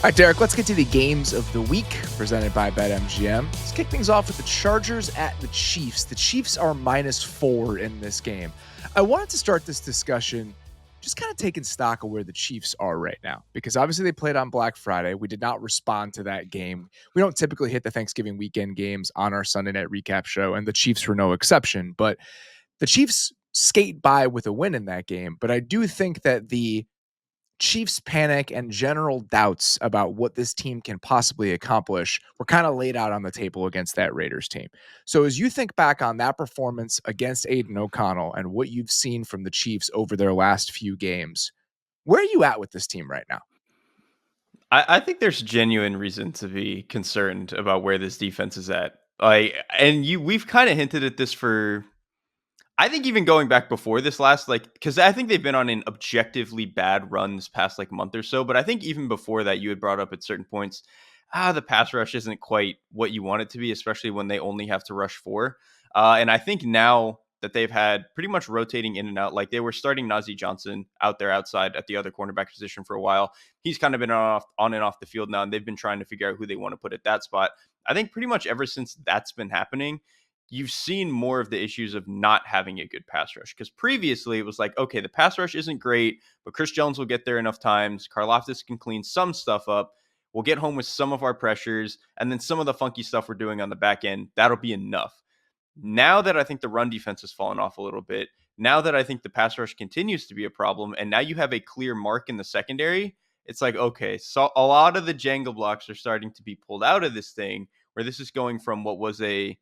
All right, Derek, let's get to the games of the week presented by BetMGM. Let's kick things off with the Chargers at the Chiefs. The Chiefs are -4 in this game. I wanted to start this discussion just kind of taking stock of where the Chiefs are right now, because obviously they played on Black Friday. We did not respond to that game. We don't typically hit the Thanksgiving weekend games on our Sunday night recap show, and the Chiefs were no exception. But the Chiefs skate by with a win in that game. But I do think that the Chiefs panic and general doubts about what this team can possibly accomplish were kind of laid out on the table against that Raiders team. So as you think back on that performance against Aiden O'Connell and what you've seen from the Chiefs over their last few games, where are you at with this team right now? I think there's genuine reason to be concerned about where this defense is at. We've kind of hinted at this for, I think even going back before this last, because I think they've been on an objectively bad run this past month or so. But I think even before that, you had brought up at certain points, the pass rush isn't quite what you want it to be, especially when they only have to rush four. And I think now that they've had pretty much rotating in and out, like they were starting Najee Johnson out there outside at the other cornerback position for a while. He's kind of been on and off the field now, and they've been trying to figure out who they want to put at that spot. I think pretty much ever since that's been happening, you've seen more of the issues of not having a good pass rush. Because previously it was like, okay, the pass rush isn't great, but Chris Jones will get there enough times. Karlaftis can clean some stuff up. We'll get home with some of our pressures, and then some of the funky stuff we're doing on the back end, that'll be enough. Now that I think the run defense has fallen off a little bit, now that I think the pass rush continues to be a problem, and now you have a clear mark in the secondary, it's like, okay, so a lot of the Jenga blocks are starting to be pulled out of this thing, where this is going from what was a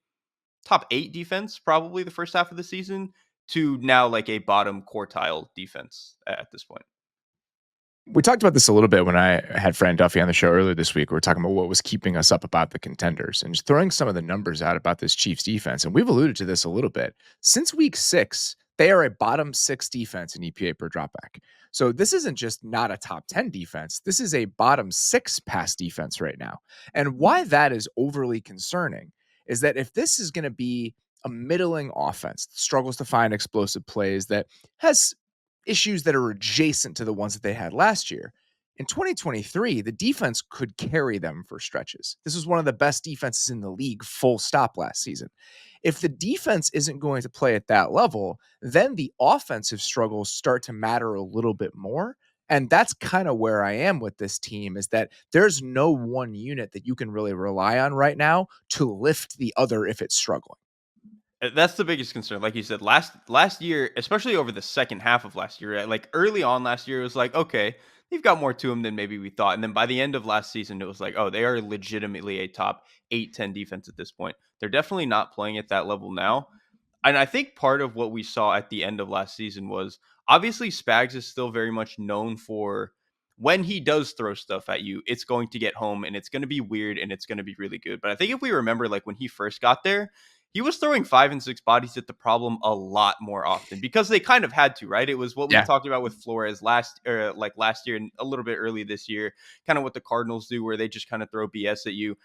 top 8 defense, probably the first half of the season, to now like a bottom quartile defense at this point. We talked about this a little bit when I had Fran Duffy on the show earlier this week. We were talking about what was keeping us up about the contenders and just throwing some of the numbers out about this Chiefs defense. And we've alluded to this a little bit. Since week 6, they are a bottom 6 defense in EPA per dropback. So this isn't just not a top 10 defense. This is a bottom 6 pass defense right now. And why that is overly concerning is that if this is going to be a middling offense that struggles to find explosive plays, that has issues that are adjacent to the ones that they had last year. In 2023, the defense could carry them for stretches. This was one of the best defenses in the league, full stop, last season. If the defense isn't going to play at that level, then the offensive struggles start to matter a little bit more. And that's kind of where I am with this team, is that there's no one unit that you can really rely on right now to lift the other if it's struggling. That's the biggest concern. Like you said, last year, especially over the second half of last year, right? Like early on last year, it was like, okay, they've got more to them than maybe we thought. And then by the end of last season, it was like, oh, they are legitimately a top 8-10 defense at this point. They're definitely not playing at that level now. And I think part of what we saw at the end of last season was, obviously Spags is still very much known for, when he does throw stuff at you, it's going to get home and it's going to be weird and it's going to be really good. But I think if we remember, like when he first got there, he was throwing 5 and 6 bodies at the problem a lot more often, because they kind of had to, right? It was what we talked about with Flores last year and a little bit early this year, kind of what the Cardinals do, where they just kind of throw BS at you.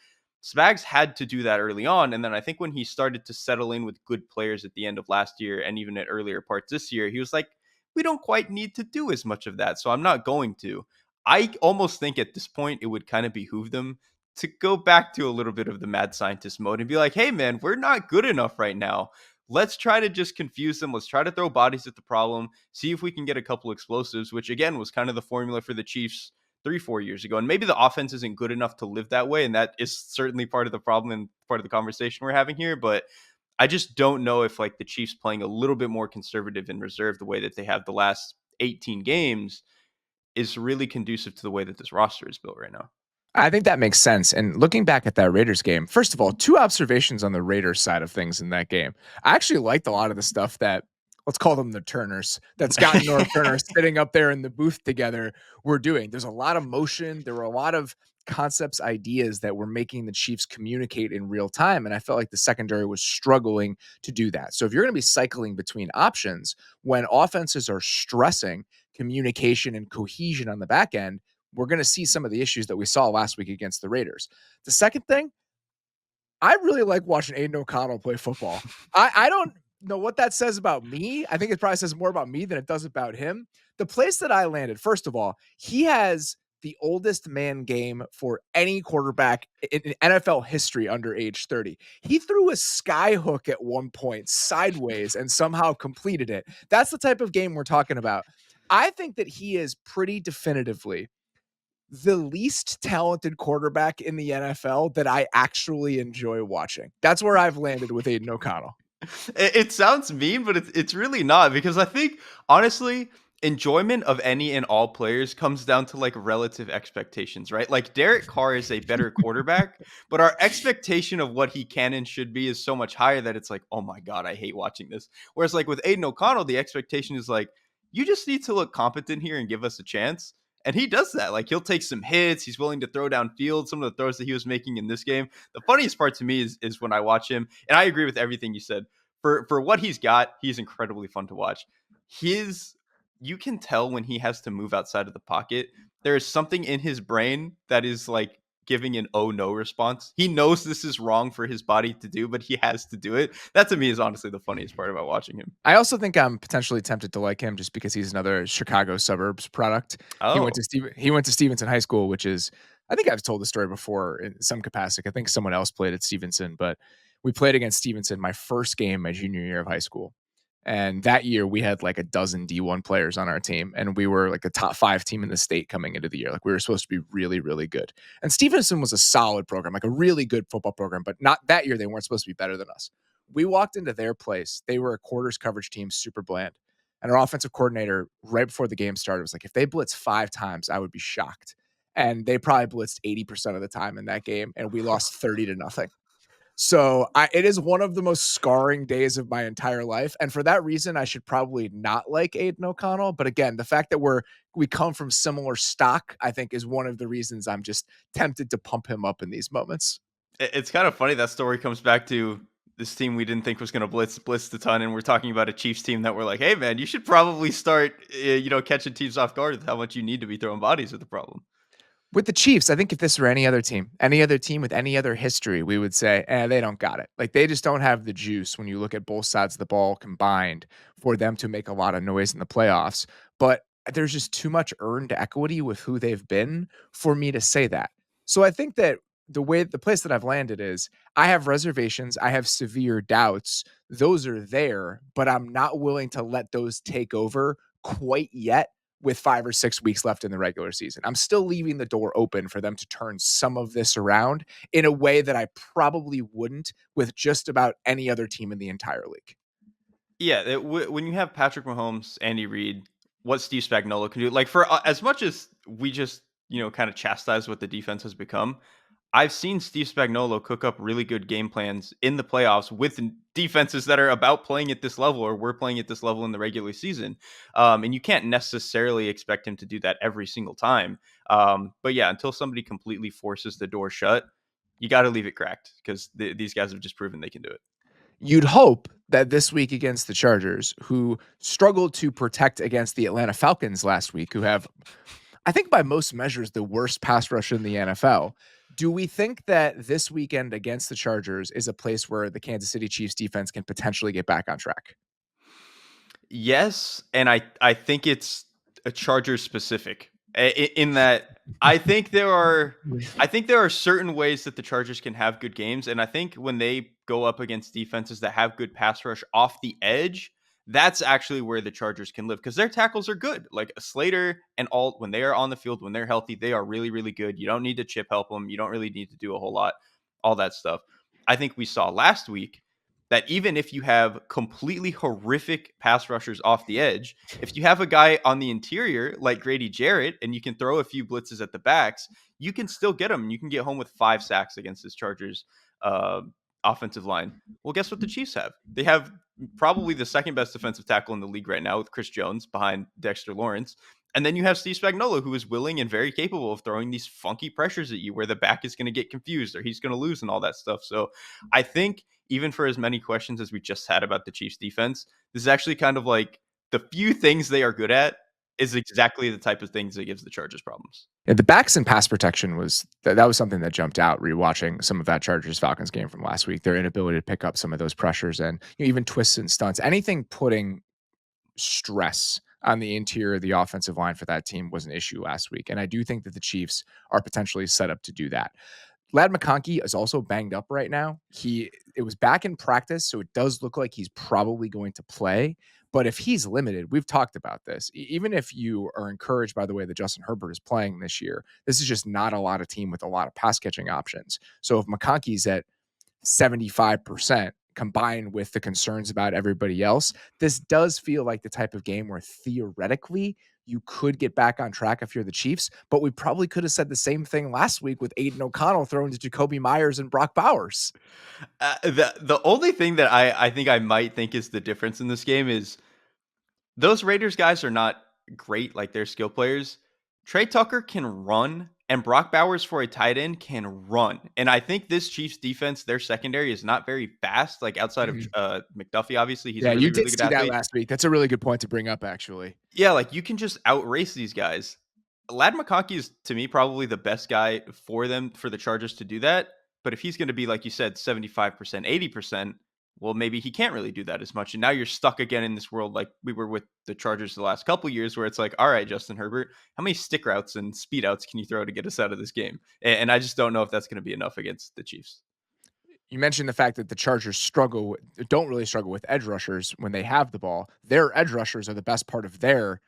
Spags had to do that early on. And then I think when he started to settle in with good players at the end of last year and even at earlier parts this year, he was like, we don't quite need to do as much of that, so I'm not going to. I almost think at this point it would kind of behoove them to go back to a little bit of the mad scientist mode and be like, hey man, we're not good enough right now. Let's try to just confuse them. Let's try to throw bodies at the problem, see if we can get a couple explosives, which again was kind of the formula for the Chiefs 3-4 years ago. And maybe the offense isn't good enough to live that way, and that is certainly part of the problem and part of the conversation we're having here. But I just don't know if like the Chiefs playing a little bit more conservative and reserved the way that they have the last 18 games is really conducive to the way that this roster is built right now. I think that makes sense. And looking back at that Raiders game, first of all, 2 observations on the Raiders side of things in that game. I actually liked a lot of the stuff that, let's call them the Turners, that Scott and North Turner sitting up there in the booth together were doing. There's a lot of motion. There were a lot of concepts, ideas that were making the Chiefs communicate in real time. And I felt like the secondary was struggling to do that. So if you're going to be cycling between options when offenses are stressing communication and cohesion on the back end, we're going to see some of the issues that we saw last week against the Raiders. The second thing, I really like watching Aiden O'Connell play football. I don't know what that says about me. I think it probably says more about me than it does about him. The place that I landed, first of all, he has the oldest man game for any quarterback in NFL history under age 30. He threw a sky hook at one point sideways and somehow completed it. That's the type of game we're talking about. I think that he is pretty definitively the least talented quarterback in the NFL that I actually enjoy watching. That's where I've landed with Aiden O'Connell. It sounds mean, but it's really not, because I think honestly, enjoyment of any and all players comes down to like relative expectations, right? Like Derek Carr is a better quarterback, but our expectation of what he can and should be is so much higher that it's like, oh my God, I hate watching this. Whereas like with Aiden O'Connell, the expectation is like, you just need to look competent here and give us a chance. And he does that. Like he'll take some hits. He's willing to throw downfield. Some of the throws that he was making in this game. The funniest part to me is when I watch him, and I agree with everything you said. For what he's got, he's incredibly fun to watch. His You can tell when he has to move outside of the pocket. There is something in his brain that is like giving an oh no response. He knows this is wrong for his body to do, but he has to do it. That to me is honestly the funniest part about watching him. I also think I'm potentially tempted to like him just because he's another Chicago suburbs product. Oh, He went to Stevenson High School, which is, I think I've told the story before in some capacity. I think someone else played at Stevenson, but we played against Stevenson my first game my junior year of high school. And that year we had like a dozen D1 players on our team, and we were like the top 5 team in the state coming into the year. Like we were supposed to be really, really good. And Stevenson was a solid program, like a really good football program, but not that year. They weren't supposed to be better than us. We walked into their place. They were a quarters coverage team, super bland. And our offensive coordinator, right before the game started, was like, if they blitz 5 times, I would be shocked. And they probably blitzed 80% of the time in that game, and we lost 30-0. So it is one of the most scarring days of my entire life. And for that reason, I should probably not like Aiden O'Connell. But again, the fact that we come from similar stock, I think is one of the reasons I'm just tempted to pump him up in these moments. it's kind of funny that story comes back to this team we didn't think was going to blitz the ton, and we're talking about a Chiefs team that we're like, hey man, you should probably start, catching teams off guard with how much you need to be throwing bodies at the problem. With the Chiefs, I think if this were any other team with any other history, we would say, they don't got it. Like they just don't have the juice when you look at both sides of the ball combined for them to make a lot of noise in the playoffs. But there's just too much earned equity with who they've been for me to say that. So I think that the place that I've landed is I have reservations. I have severe doubts. Those are there, but I'm not willing to let those take over quite yet with 5 or 6 weeks left in the regular season. I'm still leaving the door open for them to turn some of this around in a way that I probably wouldn't with just about any other team in the entire league. Yeah, when you have Patrick Mahomes, Andy Reid, what Steve Spagnuolo can do, like for as much as we just kind of chastise what the defense has become, I've seen Steve Spagnuolo cook up really good game plans in the playoffs with defenses that are about playing at this level, or were playing at this level in the regular season. And you can't necessarily expect him to do that every single time. But yeah, until somebody completely forces the door shut, you got to leave it cracked, because these guys have just proven they can do it. You'd hope that this week against the Chargers, who struggled to protect against the Atlanta Falcons last week, who have, I think by most measures, the worst pass rush in the NFL. Do we think that this weekend against the Chargers is a place where the Kansas City Chiefs defense can potentially get back on track? Yes, and I think it's a Chargers specific, in that I think there are certain ways that the Chargers can have good games, and I think when they go up against defenses that have good pass rush off the edge, that's actually where the Chargers can live, because their tackles are good. Like Slater and Alt, when they are on the field, when they're healthy, they are really, really good. You don't need to chip help them. You don't really need to do a whole lot, all that stuff. I think we saw last week that even if you have completely horrific pass rushers off the edge, if you have a guy on the interior like Grady Jarrett and you can throw a few blitzes at the backs, you can still get him. You can get home with 5 sacks against this Chargers offensive line. Well, guess what the Chiefs have? They have probably the second best defensive tackle in the league right now, with Chris Jones behind Dexter Lawrence. And then you have Steve Spagnuolo, who is willing and very capable of throwing these funky pressures at you where the back is going to get confused or he's going to lose and all that stuff. So I think even for as many questions as we just had about the Chiefs defense, this is actually kind of like the few things they are good at is exactly the type of things that gives the Chargers problems. Yeah, the backs and pass protection was that was something that jumped out rewatching some of that Chargers Falcons game from last week. Their inability to pick up some of those pressures and even twists and stunts, anything putting stress on the interior of the offensive line for that team was an issue last week. And I do think that the Chiefs are potentially set up to do that. Lad McConkey is also banged up right now. It was back in practice, so it does look like he's probably going to play. But if he's limited, we've talked about this. Even if you are encouraged by the way that Justin Herbert is playing this year, this is just not a lot of team with a lot of pass catching options. So if McConkey's at 75% combined with the concerns about everybody else, this does feel like the type of game where theoretically you could get back on track if you're the Chiefs, but we probably could have said the same thing last week with Aiden O'Connell throwing to Jacoby Myers and Brock Bowers. The only thing that I think I might think is the difference in this game is those Raiders guys are not great, like they're skill players. Trey Tucker can run, and Brock Bowers for a tight end can run. And I think this Chiefs defense, their secondary is not very fast, like outside of Mhm. McDuffie, obviously. He's a Yeah, you really, did really good see that athlete. last week. That's a really good point to bring up, actually. Yeah, like you can just outrace these guys. Lad McConkey is to me probably the best guy for them for the Chargers to do that. But if he's going to be like you said, 75%, 80%, well, maybe he can't really do that as much. And now you're stuck again in this world like we were with the Chargers the last couple years, where it's like, all right, Justin Herbert, how many stick routes and speed outs can you throw to get us out of this game? And I just don't know if that's going to be enough against the Chiefs. You mentioned the fact that the Chargers don't really struggle with edge rushers when they have the ball. Their edge rushers are the best part of their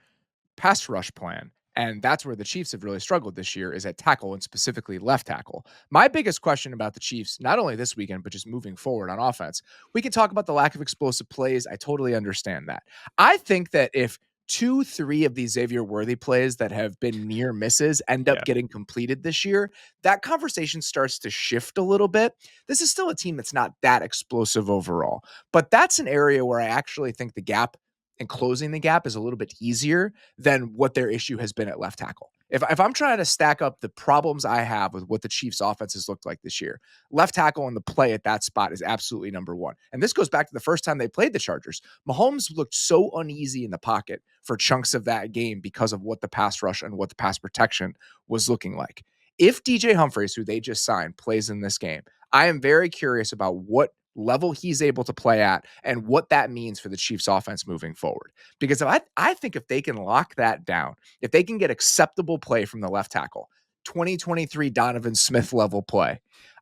pass rush plan. And that's where the Chiefs have really struggled this year is at tackle and specifically left tackle. My biggest question about the Chiefs, not only this weekend, but just moving forward on offense, we can talk about the lack of explosive plays. I totally understand that. I think that if 2, 3 of these Xavier Worthy plays that have been near misses end up Yeah. getting completed this year, that conversation starts to shift a little bit. This is still a team that's not that explosive overall, but that's an area where I actually think the gap and closing the gap is a little bit easier than what their issue has been at left tackle. If I'm trying to stack up the problems I have with what the Chiefs offense has looked like this year, left tackle and the play at that spot is absolutely number one. And this goes back to the first time they played the Chargers. Mahomes looked so uneasy in the pocket for chunks of that game because of what the pass rush and what the pass protection was looking like. If DJ Humphries, who they just signed, plays in this game, I am very curious about what level he's able to play at and what that means for the Chiefs offense moving forward. Because I think if they can lock that down, if they can get acceptable play from the left tackle, 2023 Donovan Smith level play,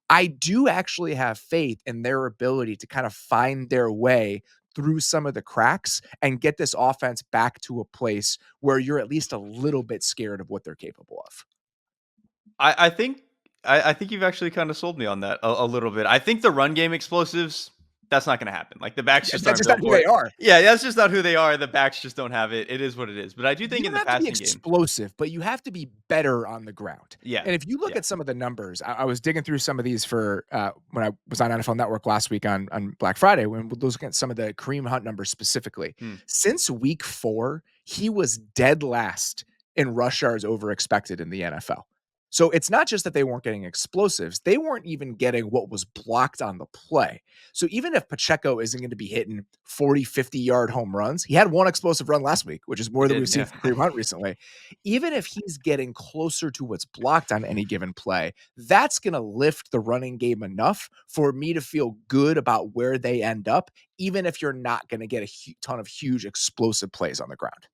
I do actually have faith in their ability to kind of find their way through some of the cracks and get this offense back to a place where you're at least a little bit scared of what they're capable of. I think I think you've actually kind of sold me on that a little bit. I think the run game explosives, that's not going to happen. Like the backs Yeah, just that's aren't just not built who for they it. are. Yeah, that's just not who they are. The backs just don't have it. It is what it is. But I do You think in don't the have to be passing game, explosive, but you have to be better on the ground. yeah, And if you look yeah, at some of the numbers, I was digging through some of these for when I was on NFL Network last week on Black Friday, when we looking at some of the Kareem Hunt numbers specifically. hmm. Since week 4, he was dead last in rush yards over expected in the NFL. So it's not just that they weren't getting explosives, they weren't even getting what was blocked on the play. So even if Pacheco isn't going to be hitting 40, 50-yard home runs, he had one explosive run last week, which is He more than we've did, seen yeah. from Kareem Hunt recently. Even if he's getting closer to what's blocked on any given play, that's going to lift the running game enough for me to feel good about where they end up, even if you're not going to get a ton of huge explosive plays on the ground.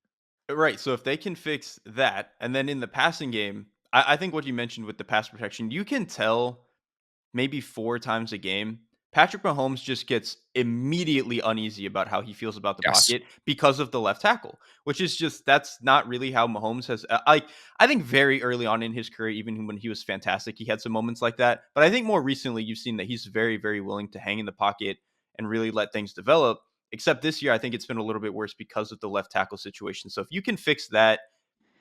Right. So if they can fix that, and then in the passing game, I think what you mentioned with the pass protection, you can tell maybe 4 times a game, Patrick Mahomes just gets immediately uneasy about how he feels about the Yes. pocket because of the left tackle, which is just that's not really how Mahomes has. I think very early on in his career, even when he was fantastic, he had some moments like that. But I think more recently, you've seen that he's very, very willing to hang in the pocket and really let things develop. Except this year, I think it's been a little bit worse because of the left tackle situation. So if you can fix that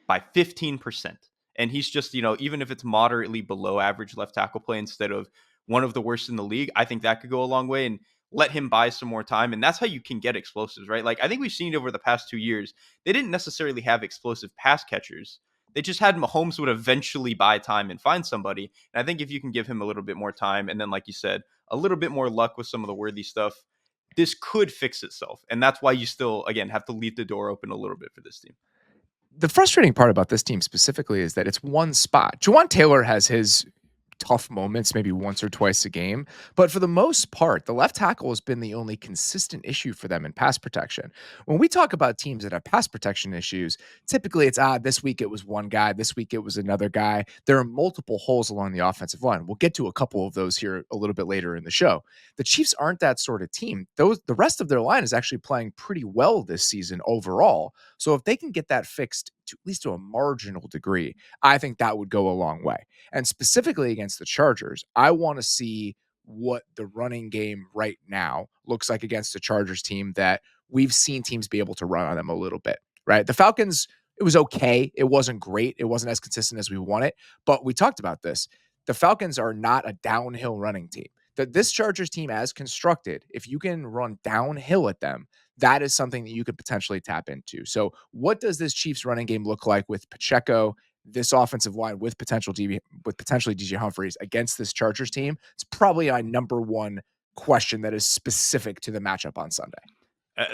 by 15%. And he's just, even if it's moderately below average left tackle play instead of one of the worst in the league, I think that could go a long way and let him buy some more time. And that's how you can get explosives, right? Like I think we've seen it over the past 2 years. They didn't necessarily have explosive pass catchers. They just had Mahomes would eventually buy time and find somebody. And I think if you can give him a little bit more time and then, like you said, a little bit more luck with some of the worthy stuff, this could fix itself. And that's why you still, again, have to leave the door open a little bit for this team. The frustrating part about this team specifically is that it's one spot. Jawan Taylor has his tough moments, maybe once or twice a game. But for the most part, the left tackle has been the only consistent issue for them in pass protection. When we talk about teams that have pass protection issues, typically it's this week it was one guy, this week it was another guy. There are multiple holes along the offensive line. We'll get to a couple of those here a little bit later in the show. The Chiefs aren't that sort of team. The rest of their line is actually playing pretty well this season overall. So if they can get that fixed to at least to a marginal degree, I think that would go a long way. And specifically against the Chargers, I want to see what the running game right now looks like against the Chargers team that we've seen teams be able to run on them a little bit, right? The Falcons, it was okay. It wasn't great. It wasn't as consistent as we want it, but we talked about this. The Falcons are not a downhill running team. This Chargers team, as constructed, if you can run downhill at them, that is something that you could potentially tap into. So, what does this Chiefs running game look like with Pacheco, this offensive line with potentially DJ Humphries against this Chargers team? It's probably my number one question that is specific to the matchup on Sunday.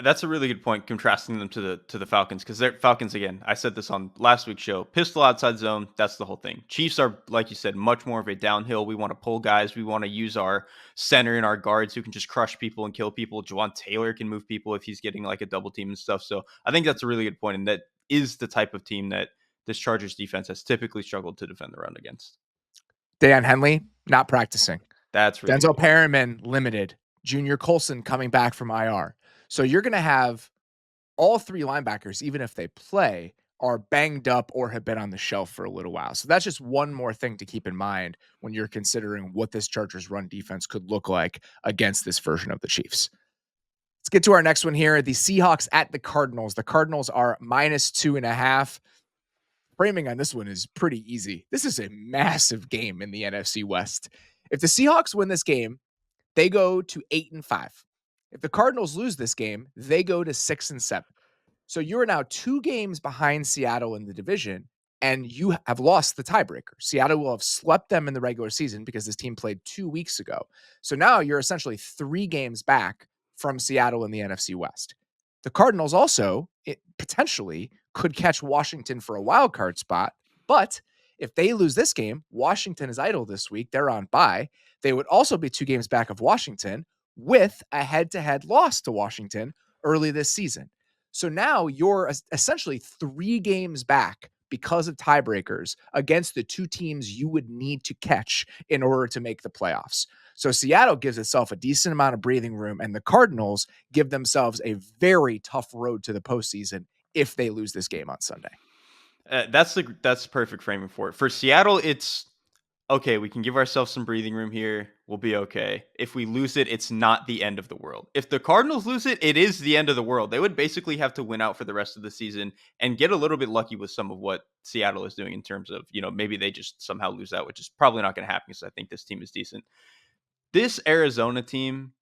That's a really good point, contrasting them to the Falcons, because they're Falcons again. I said this on last week's show. Pistol outside zone. That's the whole thing. Chiefs are, like you said, much more of a downhill. We want to pull guys. We want to use our center and our guards who can just crush people and kill people. Jawan Taylor can move people if he's getting like a double team and stuff. So I think that's a really good point, and that is the type of team that this Chargers defense has typically struggled to defend the run against. Dan Henley not practicing. That's really Denzel Perriman limited. Junior Colson coming back from IR. So you're going to have all three linebackers, even if they play, are banged up or have been on the shelf for a little while. So that's just one more thing to keep in mind when you're considering what this Chargers run defense could look like against this version of the Chiefs. Let's get to our next one here. The Seahawks at the Cardinals. The Cardinals are -2.5. Framing on this one is pretty easy. This is a massive game in the NFC West. If the Seahawks win this game, they go to 8-5. If the Cardinals lose this game, they go to 6-7. So you're now 2 games behind Seattle in the division, and you have lost the tiebreaker. Seattle will have swept them in the regular season because this team played 2 weeks ago. So now you're essentially 3 games back from Seattle in the NFC West. The Cardinals also potentially could catch Washington for a wild card spot, but if they lose this game, Washington is idle this week. They're on bye. They would also be 2 games back of Washington with a head-to-head loss to Washington early this season. So now you're essentially 3 games back because of tiebreakers against the 2 teams you would need to catch in order to make the playoffs. So Seattle gives itself a decent amount of breathing room, and the Cardinals give themselves a very tough road to the postseason if they lose this game on Sunday. That's the perfect framing for it. For Seattle, it's okay, we can give ourselves some breathing room here. We'll be okay. If we lose it, it's not the end of the world. If the Cardinals lose it, it is the end of the world. They would basically have to win out for the rest of the season and get a little bit lucky with some of what Seattle is doing in terms of, maybe they just somehow lose out, which is probably not going to happen because I think this team is decent. This Arizona team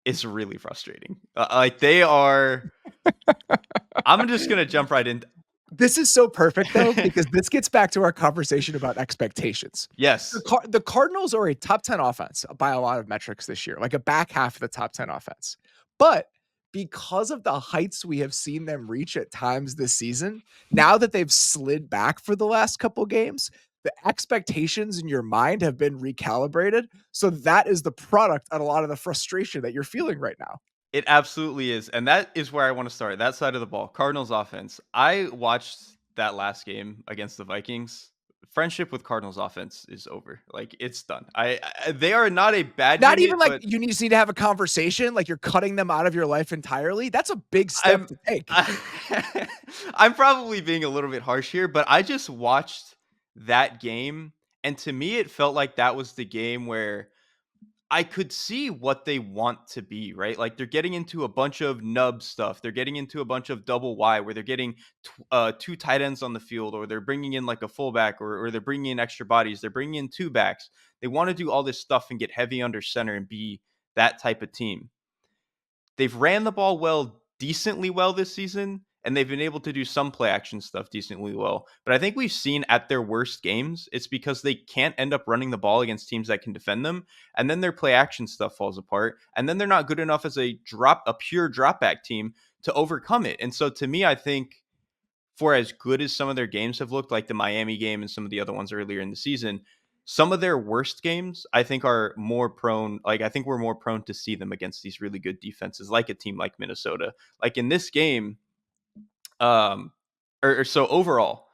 is really frustrating. Like they are. I'm just going to jump right in. This is so perfect, though, because this gets back to our conversation about expectations. Yes. The Cardinals are a top 10 offense by a lot of metrics this year, like a back half of the top 10 offense. But because of the heights we have seen them reach at times this season, now that they've slid back for the last couple games, the expectations in your mind have been recalibrated. So that is the product of a lot of the frustration that you're feeling right now. It absolutely is. And that is where I want to start. That side of the ball, Cardinals offense. I watched that last game against the Vikings. Friendship with Cardinals offense is over. Like it's done. They are not a bad Not unit, even like you just need to have a conversation, like you're cutting them out of your life entirely. That's a big step to take. I'm probably being a little bit harsh here, but I just watched that game, and to me it felt like that was the game where I could see what they want to be, right? Like they're getting into a bunch of nub stuff. They're getting into a bunch of double Y where they're getting 2 tight ends on the field, or they're bringing in like a fullback, or they're bringing in extra bodies. They're bringing in 2 backs. They want to do all this stuff and get heavy under center and be that type of team. They've ran the ball decently well this season, and they've been able to do some play action stuff decently well. But I think we've seen at their worst games, it's because they can't end up running the ball against teams that can defend them, and then their play action stuff falls apart, and then they're not good enough as a pure drop back team to overcome it. And so to me, I think for as good as some of their games have looked, like the Miami game and some of the other ones earlier in the season, some of their worst games, I think, are more prone. Like, I think we're more prone to see them against these really good defenses, like a team like Minnesota. Like in this game, um, so overall,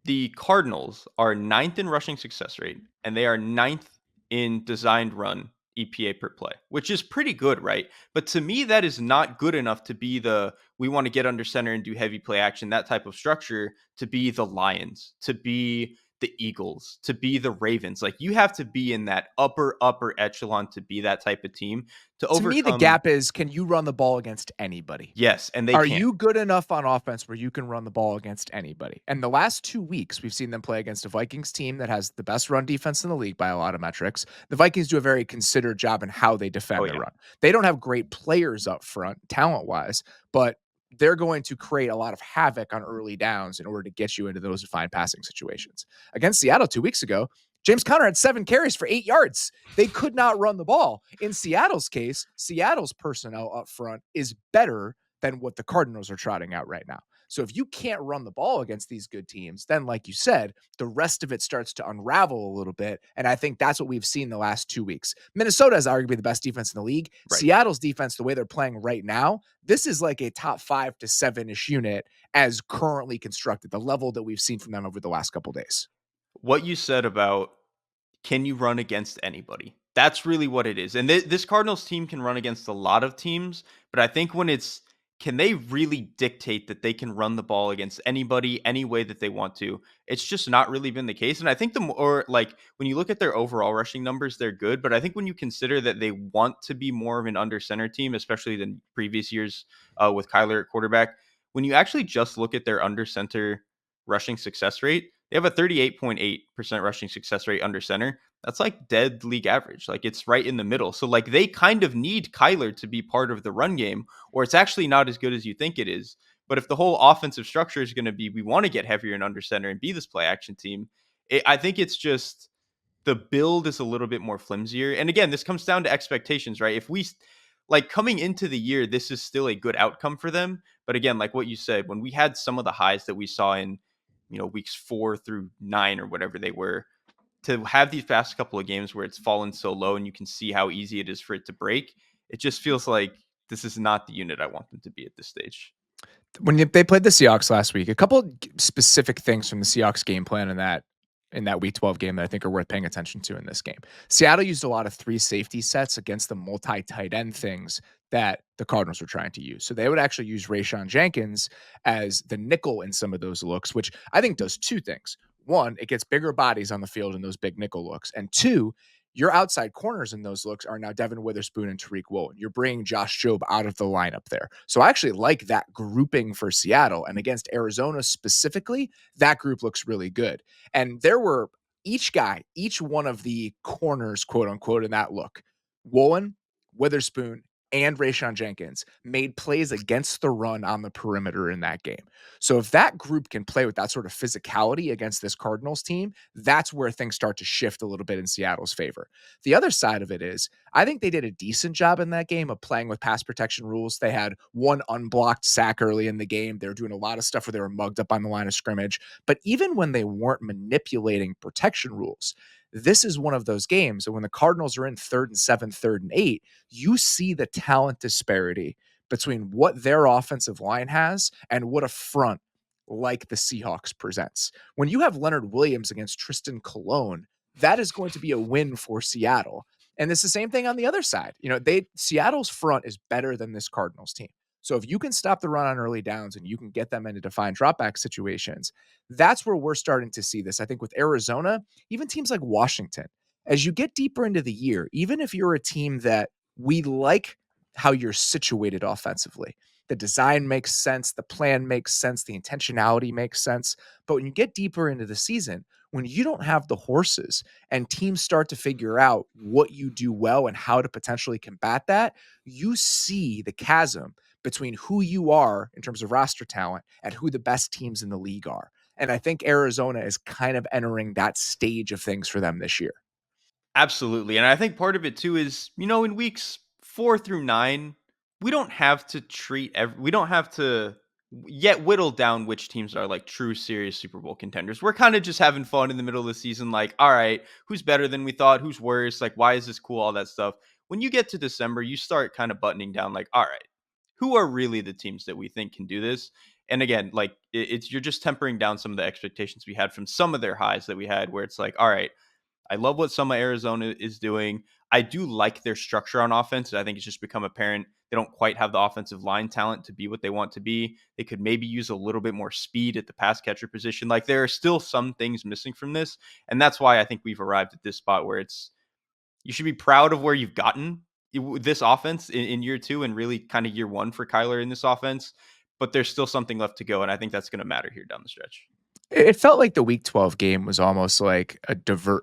the Cardinals are ninth in rushing success rate, and they are ninth in designed run EPA per play, which is pretty good, right? But to me, that is not good enough to be the we want to get under center and do heavy play action, that type of structure, to be the Lions, to be the Eagles, to be the Ravens. Like, you have to be in that upper echelon to be that type of team to To me, the overcome. gap is, can you run the ball against anybody? Yes, and they Are can't. you good enough on offense where you can run the ball against anybody? And the last 2 weeks, we've seen them play against a Vikings team that has the best run defense in the league by a lot of metrics. The Vikings do a very considered job in how they Oh defend the yeah, run. They don't have great players up front, talent-wise, but they're going to create a lot of havoc on early downs in order to get you into those defined passing situations. Against Seattle 2 weeks ago, James Conner had 7 carries for 8 yards. They could not run the ball. In Seattle's case, Seattle's personnel up front is better than what the Cardinals are trotting out right now. So if you can't run the ball against these good teams, then like you said, the rest of it starts to unravel a little bit. And I think that's what we've seen the last 2 weeks. Minnesota is arguably the best defense in the league. right. Seattle's defense, the way they're playing right now, this is like a top 5 to 7-ish unit as currently constructed, the level that we've seen from them over the last couple days. What you said about, can you run against anybody? That's really what it is. And this Cardinals team can run against a lot of teams, but I think when it's, can they really dictate that they can run the ball against anybody any way that they want to? It's just not really been the case. And I think the more, like, when you look at their overall rushing numbers, they're good. But I think when you consider that they want to be more of an under center team, especially than previous years with Kyler at quarterback, when you actually just look at their under center rushing success rate, they have a 38.8% rushing success rate under center. That's like dead league average. Like, it's right in the middle. So like, they kind of need Kyler to be part of the run game, or it's actually not as good as you think it is. But if the whole offensive structure is going to be, we want to get heavier and under center and be this play action team, I think it's just the build is a little bit more flimsier. And again, this comes down to expectations, right? If we, like, coming into the year, this is still a good outcome for them. But again, like what you said, when we had some of the highs that we saw in, weeks 4 through 9 or whatever they were, to have these past couple of games where it's fallen so low and you can see how easy it is for it to break, it just feels like this is not the unit I want them to be at this stage. They played the Seahawks last week, a couple specific things from the Seahawks game plan in that Week 12 game that I think are worth paying attention to in this game. Seattle used a lot of 3 safety sets against the multi-tight end things that the Cardinals were trying to use. So they would actually use Rayshawn Jenkins as the nickel in some of those looks, which I think does 2 things. 1, it gets bigger bodies on the field in those big nickel looks, and 2, your outside corners in those looks are now Devin Witherspoon and Tariq Woolen. You're bringing Josh Jobe out of the lineup there. So I actually like that grouping for Seattle. And against Arizona specifically, that group looks really good. And there were each one of the corners, quote unquote, in that look, Woolen, Witherspoon, and Rayshawn Jenkins made plays against the run on the perimeter in that game. So if that group can play with that sort of physicality against this Cardinals team, that's where things start to shift a little bit in Seattle's favor. The other side of it is, I think they did a decent job in that game of playing with pass protection rules. They had one unblocked sack early in the game. They were doing a lot of stuff where they were mugged up on the line of scrimmage. But even when they weren't manipulating protection rules, this is one of those games that when the Cardinals are in 3rd and 7, 3rd and 8, you see the talent disparity between what their offensive line has and what a front like the Seahawks presents. When you have Leonard Williams against Tristan Colon, that is going to be a win for Seattle. And it's the same thing on the other side. Seattle's front is better than this Cardinals team. So if you can stop the run on early downs and you can get them into defined dropback situations, that's where we're starting to see this. I think with Arizona, even teams like Washington, as you get deeper into the year, even if you're a team that we like how you're situated offensively, the design makes sense, the plan makes sense, the intentionality makes sense. But when you get deeper into the season, when you don't have the horses and teams start to figure out what you do well and how to potentially combat that, you see the chasm between who you are in terms of roster talent and who the best teams in the league are. And I think Arizona is kind of entering that stage of things for them this year. Absolutely. And I think part of it too is, in weeks 4 through 9, we don't have to yet whittle down which teams are like true serious Super Bowl contenders. We're kind of just having fun in the middle of the season, like, all right, who's better than we thought? Who's worse? Like, why is this cool? All that stuff. When you get to December, you start kind of buttoning down, like, all right, who are really the teams that we think can do this? And again, like it's you're just tempering down some of the expectations we had from some of their highs that we had, where it's like, all right, I love what some of Arizona is doing. I do like their structure on offense. I think it's just become apparent they don't quite have the offensive line talent to be what they want to be. They could maybe use a little bit more speed at the pass catcher position. Like there are still some things missing from this. And that's why I think we've arrived at this spot where it's you should be proud of where you've gotten this offense in year two and really kind of year one for Kyler in this offense. But there's still something left to go. And I think that's going to matter here down the stretch. It felt like the week 12 game was almost like a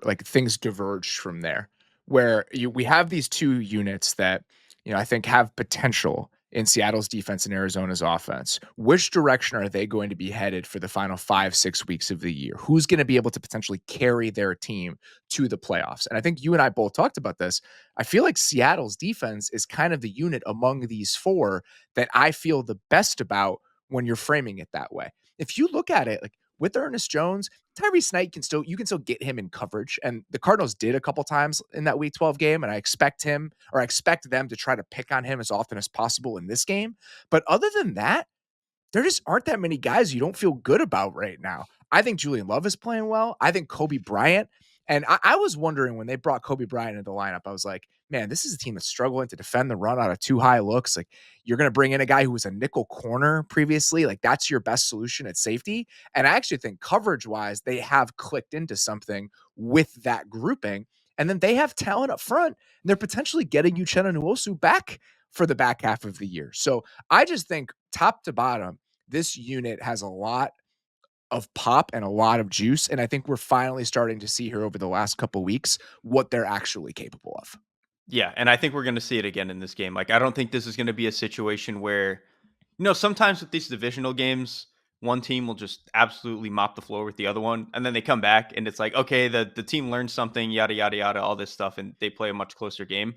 like things diverged from there, where we have these two units that, I think have potential in Seattle's defense and Arizona's offense. Which direction are they going to be headed for the final 5-6 weeks of the year? Who's going to be able to potentially carry their team to the playoffs? And I think you and I both talked about this. I feel like Seattle's defense is kind of the unit among these four that I feel the best about when you're framing it that way. If you look at it, like, with Ernest Jones, Tyrese Knight you can still get him in coverage. And the Cardinals did a couple times in that week 12 game. And I expect them to try to pick on him as often as possible in this game. But other than that, there just aren't that many guys you don't feel good about right now. I think Julian Love is playing well. I think Kobe Bryant. And I was wondering when they brought Kobe Bryant into the lineup, I was like, man, this is a team that's struggling to defend the run out of too high looks. Like, you're going to bring in a guy who was a nickel corner previously. Like, that's your best solution at safety. And I actually think coverage wise, they have clicked into something with that grouping. And then they have talent up front, and they're potentially getting Uchenna Nwosu back for the back half of the year. So I just think top to bottom, this unit has a lot of pop and a lot of juice. And I think we're finally starting to see here over the last couple weeks what they're actually capable of. Yeah, and I think we're going to see it again in this game. Like, I don't think this is going to be a situation where, sometimes with these divisional games, one team will just absolutely mop the floor with the other one, and then they come back and it's like, okay, the team learned something, yada yada yada, all this stuff, and they play a much closer game.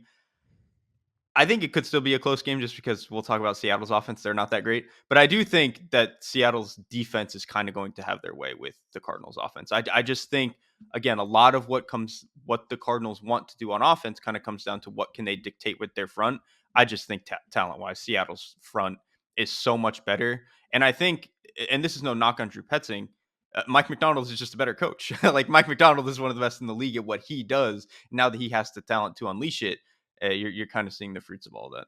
I think it could still be a close game just because we'll talk about Seattle's offense. They're not that great. But I do think that Seattle's defense is kind of going to have their way with the Cardinals offense. I just think, again, a lot of what the Cardinals want to do on offense kind of comes down to what can they dictate with their front. I just think talent wise, Seattle's front is so much better. And I think, and this is no knock on Drew Petzing, Mike McDonald is just a better coach. Like Mike McDonald is one of the best in the league at what he does. Now that he has the talent to unleash it, you're kind of seeing the fruits of all that.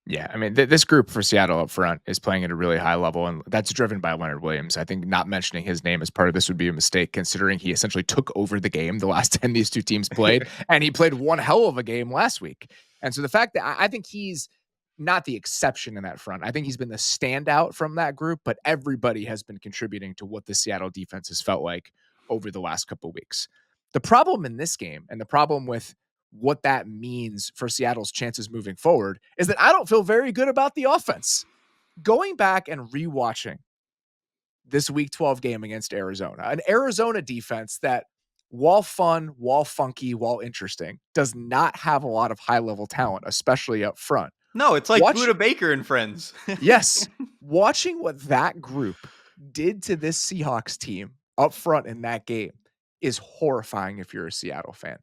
Yeah, I mean, this group for Seattle up front is playing at a really high level, and that's driven by Leonard Williams. I think not mentioning his name as part of this would be a mistake, considering he essentially took over the game the last 10 these two teams played, and he played one hell of a game last week. And so the fact that I think he's not the exception in that front, I think he's been the standout from that group, but everybody has been contributing to what the Seattle defense has felt like over the last couple of weeks. The problem in this game, and the problem with what that means for Seattle's chances moving forward, is that I don't feel very good about the offense. Going back and rewatching this week 12 game against Arizona, an Arizona defense that, while fun, while funky, while interesting, does not have a lot of high level talent, especially up front. No, it's like Watch, Buda Baker and friends. yes, watching what that group did to this Seahawks team up front in that game is horrifying if you're a Seattle fan.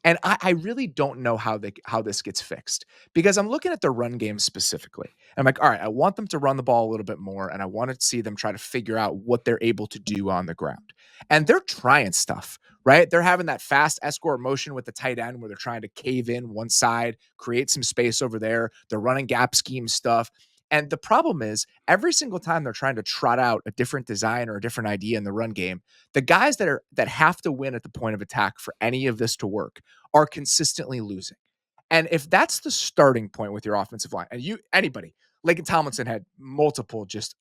And I really don't know how this gets fixed, because I'm looking at the run game specifically. And I'm like, all right, I want them to run the ball a little bit more, and I want to see them try to figure out what they're able to do on the ground. And they're trying stuff, right? They're having that fast escort motion with the tight end where they're trying to cave in one side, create some space over there. They're running gap scheme stuff. And the problem is, every single time they're trying to trot out a different design or a different idea in the run game, the guys that have to win at the point of attack for any of this to work are consistently losing. And if that's the starting point with your offensive line, and anybody, Laken Tomlinson had multiple just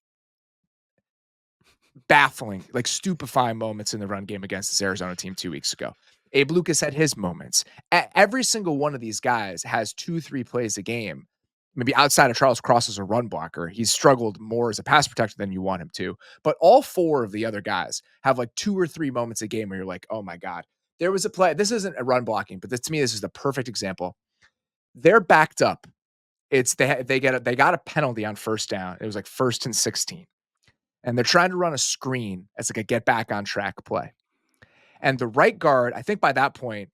baffling, like stupefying moments in the run game against this Arizona team 2 weeks ago. Abe Lucas had his moments. Every single one of these guys has 2-3 plays a game. Maybe outside of Charles Cross as a run blocker, he's struggled more as a pass protector than you want him to. But all four of the other guys have like 2 or 3 moments a game where you're like, oh my God, there was a play. This isn't a run blocking, but to me, this is the perfect example. They're backed up. They got a penalty on first down. It was like 1st and 16. and they're trying to run a screen as like a get back on track play. And the right guard, I think by that point,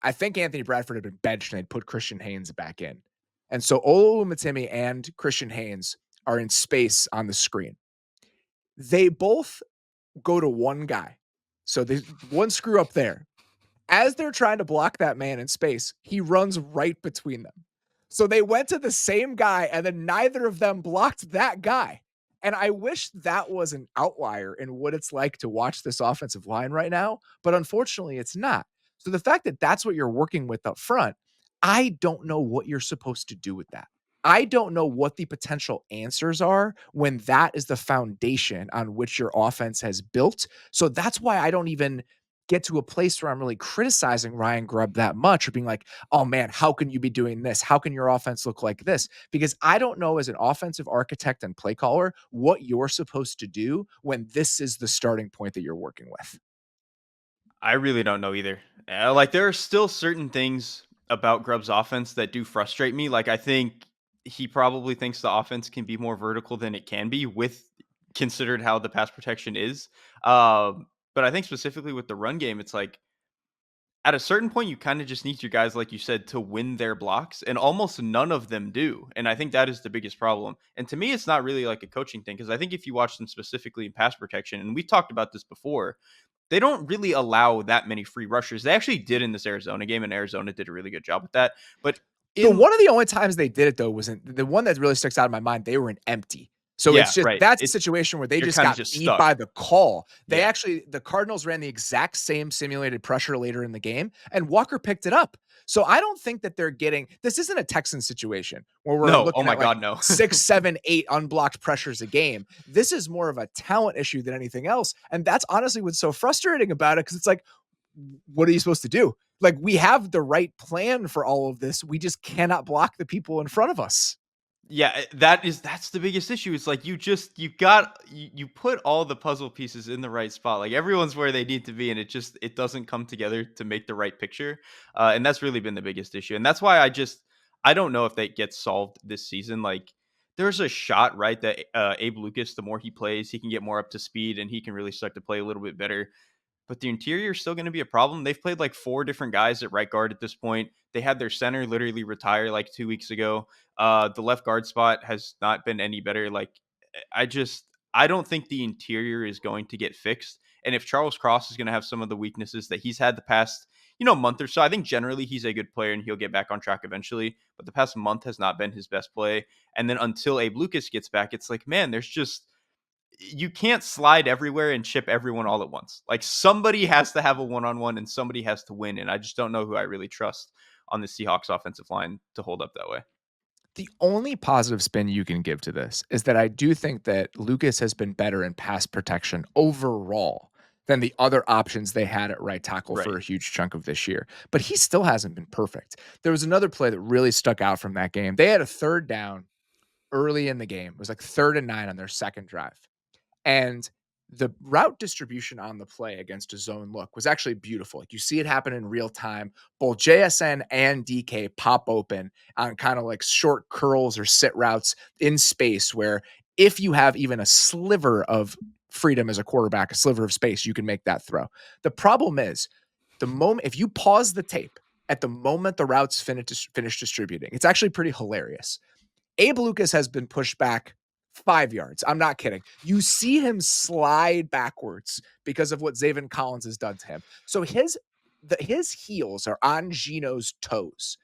I think Anthony Bradford had been benched and they'd put Christian Haynes back in. And so Oluwatimi and Christian Haynes are in space on the screen. They both go to one guy. So there's one screw up there. As they're trying to block that man in space, he runs right between them. So they went to the same guy, and then neither of them blocked that guy. And I wish that was an outlier in what it's like to watch this offensive line right now, but unfortunately it's not. So the fact that that's what you're working with up front, I don't know what you're supposed to do with that. I don't know what the potential answers are when that is the foundation on which your offense has built. So that's why I don't even get to a place where I'm really criticizing Ryan Grubb that much or being like, oh man, how can you be doing this? How can your offense look like this? Because I don't know as an offensive architect and play caller what you're supposed to do when this is the starting point that you're working with. I really don't know either. Like there are still certain things about Grubb's offense that do frustrate me. Like I think he probably thinks the offense can be more vertical than it can be with considered how the pass protection is. But I think specifically with the run game, it's like at a certain point you kind of just need your guys, like you said, to win their blocks, and almost none of them do. And I think that is the biggest problem. And to me, it's not really like a coaching thing because I think if you watch them specifically in pass protection, and we've talked about this before, they don't really allow that many free rushers. They actually did in this Arizona game, and Arizona did a really good job with that. But in One of the only times they did it though was in the one that really sticks out in my mind. They were in empty. So yeah, it's just right. that's a situation where they You're just kind of got just beat stuck. by the call. Yeah. The Cardinals ran the exact same simulated pressure later in the game, and Walker picked it up. So I don't think that they're getting this isn't a Texan situation where we're No. Oh looking my at like God, no. 6, 7, 8 unblocked pressures a game. This is more of a talent issue than anything else. And that's honestly what's so frustrating about it because it's like, what are you supposed to do? Like, we have the right plan for all of this. We just cannot block the people in front of us. Yeah, that's the biggest issue. It's like you put all the puzzle pieces in the right spot. Like everyone's where they need to be, and it doesn't come together to make the right picture. And that's really been the biggest issue. And that's why I don't know if that gets solved this season. Like there's a shot, right, that Abe Lucas, the more he plays, he can get more up to speed and he can really start to play a little bit better. But the interior is still going to be a problem. They've played like 4 different guys at right guard at this point. They had their center literally retire like 2 weeks ago. The left guard spot has not been any better. Like I just I don't think the interior is going to get fixed. And if Charles Cross is going to have some of the weaknesses that he's had the past, month or so, I think generally he's a good player and he'll get back on track eventually. But the past month has not been his best play. And then until Abe Lucas gets back, it's like, man, there's just you can't slide everywhere and chip everyone all at once. Like somebody has to have a one-on-one and somebody has to win. And I just don't know who I really trust on the Seahawks offensive line to hold up that way. The only positive spin you can give to this is that I do think that Lucas has been better in pass protection overall than the other options they had at right tackle Right. for a huge chunk of this year. But he still hasn't been perfect. There was another play that really stuck out from that game. They had a third down early in the game. It was like 3rd and 9 on their second drive. And the route distribution on the play against a zone look was actually beautiful. Like you see it happen in real time. Both JSN and DK pop open on kind of like short curls or sit routes in space where if you have even a sliver of freedom as a quarterback, a sliver of space, you can make that throw. The problem is the moment if you pause the tape at the moment the routes finish distributing, it's actually pretty hilarious. Abe Lucas has been pushed back 5 yards. I'm not kidding. You see him slide backwards because of what Zaven Collins has done to him. So his heels are on Gino's toes.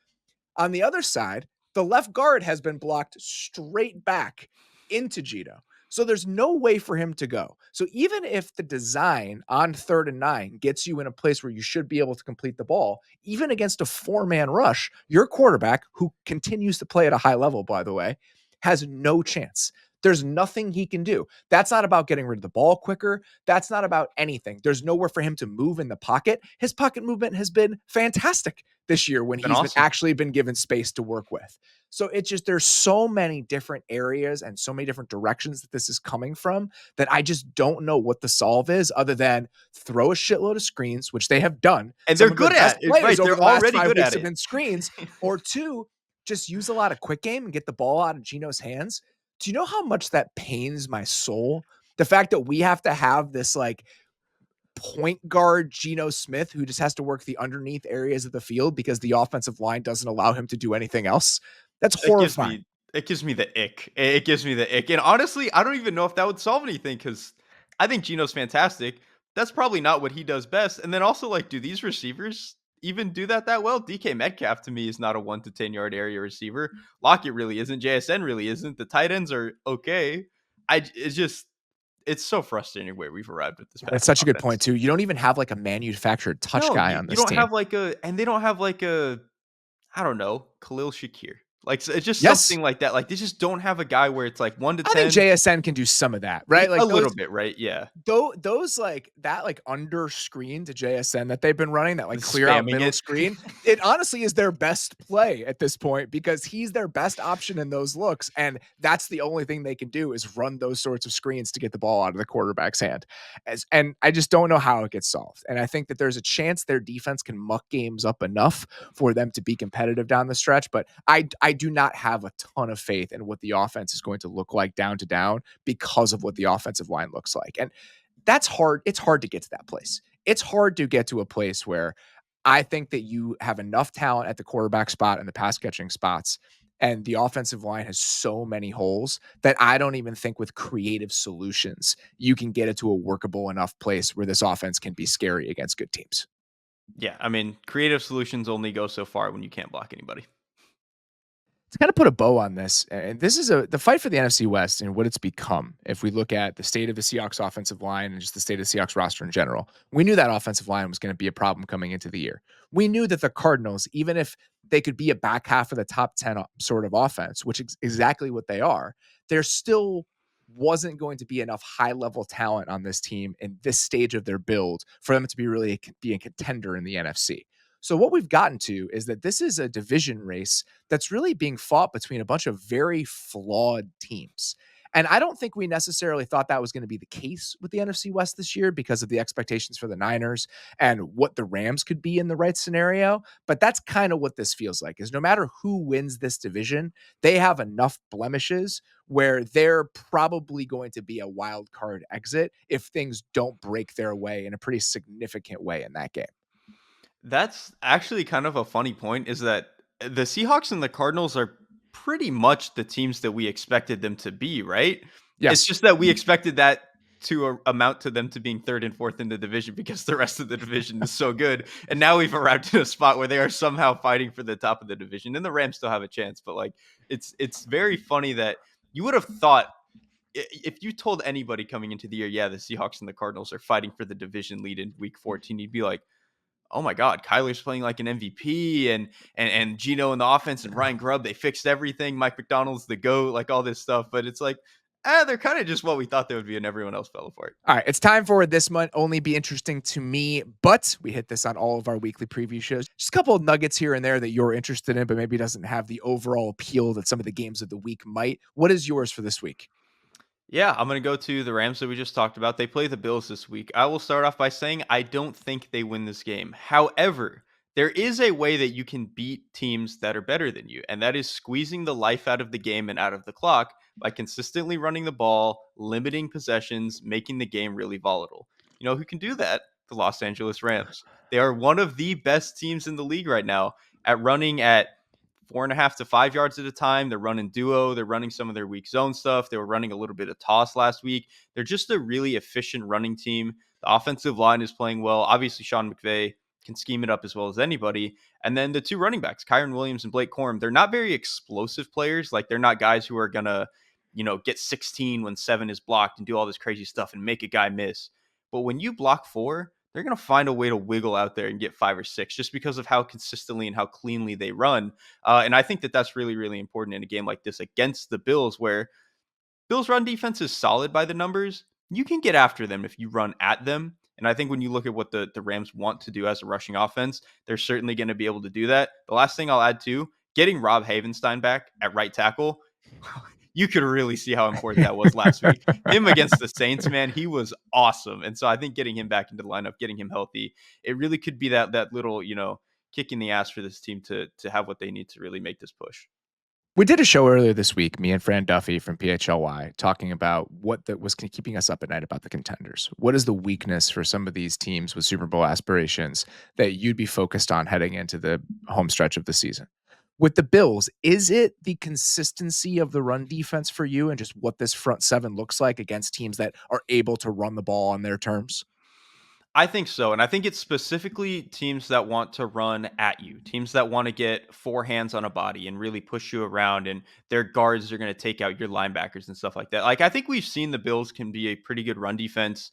On the other side, the left guard has been blocked straight back into Gino. So there's no way for him to go. So even if the design on 3rd and 9 gets you in a place where you should be able to complete the ball, even against a 4-man rush, your quarterback, who continues to play at a high level, by the way, has no chance. There's nothing he can do. That's not about getting rid of the ball quicker. That's not about anything. There's nowhere for him to move in the pocket. His pocket movement has been fantastic this year when It's been he's been awesome. actually been given space to work with. So it's just there's so many different areas and so many different directions that this is coming from that I just don't know what the solve is other than throw a shitload of screens, which they have done. And they're Some of their good best at it. plays Right. over They're the last already 5 good weeks at have it. been screens, or 2, just use a lot of quick game and get the ball out of Gino's hands. Do you know how much that pains my soul The fact that we have to have this like point guard Geno Smith who just has to work the underneath areas of the field because the offensive line doesn't allow him to do anything else. That's It gives horrifying. me it gives me the ick. It gives me the ick. And honestly, I don't even know if that would solve anything because I think Geno's fantastic. That's probably not what he does best. And then also, like, do these receivers even do that well? DK Metcalf to me is not a 1 to 10 yard area receiver. Lockett really isn't. JSN really isn't. The tight ends are okay. It's just it's so frustrating where we've arrived with this That's passing such a good point offense. too. You don't even have like a manufactured touch No, guy you, on you this don't team. have like a, and they don't have like a, I don't know, Khalil Shakir. Like it's just Yes, something like that. Like they just don't have a guy where it's like one to I think ten, JSN can do some of that, right? a Like little bit, right? Yeah, those like that like under screen to JSN that they've been running, that like clear out spamming middle it. screen, it honestly is their best play at this point because he's their best option in those looks, and that's the only thing they can do is run those sorts of screens to get the ball out of the quarterback's hand. And I just don't know how it gets solved. And I think that there's a chance their defense can muck games up enough for them to be competitive down the stretch, but I do not have a ton of faith in what the offense is going to look like down to down because of what the offensive line looks like. And that's hard. It's hard to get to that place. It's hard to get to a place where I think that you have enough talent at the quarterback spot and the pass catching spots, and the offensive line has so many holes that I don't even think with creative solutions you can get it to a workable enough place where this offense can be scary against good teams. Yeah, I mean, creative solutions only go so far when you can't block anybody. To kind of put a bow on this, and this is the fight for the NFC West and what it's become. If we look at the state of the Seahawks offensive line and just the state of the Seahawks roster in general, we knew that offensive line was going to be a problem coming into the year. We knew that the Cardinals, even if they could be a back half of the top 10 sort of offense, which is exactly what they are, there still wasn't going to be enough high level talent on this team in this stage of their build for them to be really be a contender in the NFC. So what we've gotten to is that this is a division race that's really being fought between a bunch of very flawed teams. And I don't think we necessarily thought that was going to be the case with the NFC West this year because of the expectations for the Niners and what the Rams could be in the right scenario. But that's kind of what this feels like is no matter who wins this division, they have enough blemishes where they're probably going to be a wild card exit if things don't break their way in a pretty significant way in that game. That's actually kind of a funny point is that the Seahawks and the Cardinals are pretty much the teams that we expected them to be, right? It's Yes. just that we expected that to amount to them to being third and fourth in the division because the rest of the division is so good. And now we've arrived in a spot where they are somehow fighting for the top of the division. And the Rams still have a chance, but like it's very funny that you would have thought if you told anybody coming into the year, yeah, the Seahawks and the Cardinals are fighting for the division lead in week 14, you'd be like, oh my God, Kyler's playing like an MVP and Gino in the offense and Ryan Grubb, they fixed everything. Mike McDonald's the GOAT, like all this stuff. But it's like, they're kind of just what we thought they would be, and everyone else fell apart. All right, it's time for this month only be interesting to me, but we hit this on all of our weekly preview shows. Just a couple of nuggets here and there that you're interested in, but maybe doesn't have the overall appeal that some of the games of the week might. What is yours for this week? Yeah, I'm going to go to the Rams that we just talked about. They play the Bills this week. I will start off by saying I don't think they win this game. However, there is a way that you can beat teams that are better than you, and that is squeezing the life out of the game and out of the clock by consistently running the ball, limiting possessions, making the game really volatile. You know who can do that? The Los Angeles Rams. They are one of the best teams in the league right now at running at 4.5 to 5 yards at a time. They're running duo. They're running some of their weak zone stuff. They were running a little bit of toss last week. They're just a really efficient running team. The offensive line is playing well. Obviously, Sean McVay can scheme it up as well as anybody. And then the two running backs, Kyron Williams and Blake Corum, they're not very explosive players. Like they're not guys who are going to, get 16 when 7 is blocked and do all this crazy stuff and make a guy miss. But when you block 4, they're going to find a way to wiggle out there and get 5 or 6 just because of how consistently and how cleanly they run. And I think that that's really, really important in a game like this against the Bills, where Bills' run defense is solid by the numbers. You can get after them if you run at them. And I think when you look at what the Rams want to do as a rushing offense, they're certainly going to be able to do that. The last thing I'll add to getting Rob Havenstein back at right tackle, you could really see how important that was last week. Him against the Saints, man, he was awesome. And so I think getting him back into the lineup, getting him healthy, it really could be that little, kick in the ass for this team to have what they need to really make this push. We did a show earlier this week, me and Fran Duffy from PHLY, talking about what that was keeping us up at night about the contenders. What is the weakness for some of these teams with Super Bowl aspirations that you'd be focused on heading into the home stretch of the season? With the Bills, is it the consistency of the run defense for you and just what this front seven looks like against teams that are able to run the ball on their terms? I think so, and I think it's specifically teams that want to run at you, teams that want to get four hands on a body and really push you around, and their guards are going to take out your linebackers and stuff like that. Like I think we've seen the Bills can be a pretty good run defense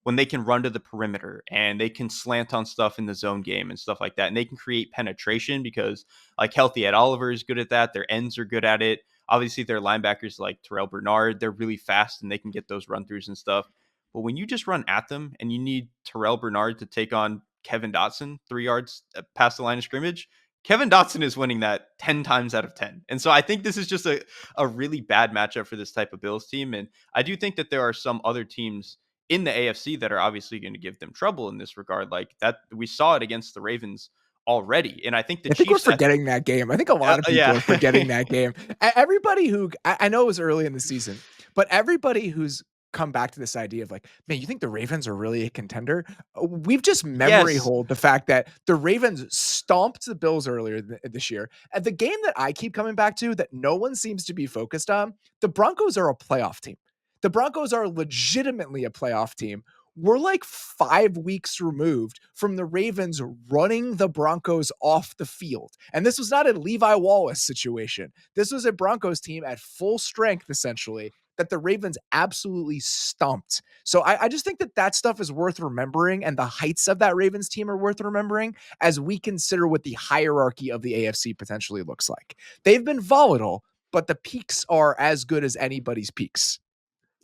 when they can run to the perimeter and they can slant on stuff in the zone game and stuff like that, and they can create penetration because like Healthy Ed Oliver is good at that. Their ends are good at it. Obviously, their linebackers like Terrell Bernard, they're really fast and they can get those run throughs and stuff. But when you just run at them and you need Terrell Bernard to take on Kevin Dotson 3 yards past the line of scrimmage, Kevin Dotson is winning that 10 times out of 10. And so I think this is just a really bad matchup for this type of Bills team. And I do think that there are some other teams in the AFC that are obviously going to give them trouble in this regard. Like that, we saw it against the Ravens already. And I think the I think we're Chiefs, forgetting that game. I think a lot of people yeah. are forgetting that game. Everybody who I know it was early in the season, but everybody who's come back to this idea of like, man, you think the Ravens are really a contender? We've just memory Yes. hold the fact that the Ravens stomped the Bills earlier this year. And the game that I keep coming back to that no one seems to be focused on, the Broncos are a playoff team. The Broncos are legitimately a playoff team. We're like 5 weeks removed from the Ravens running the Broncos off the field. And this was not a Levi Wallace situation. This was a Broncos team at full strength, essentially, that the Ravens absolutely stumped. So I just think that that stuff is worth remembering, and the heights of that Ravens team are worth remembering as we consider what the hierarchy of the AFC potentially looks like. They've been volatile, but the peaks are as good as anybody's peaks.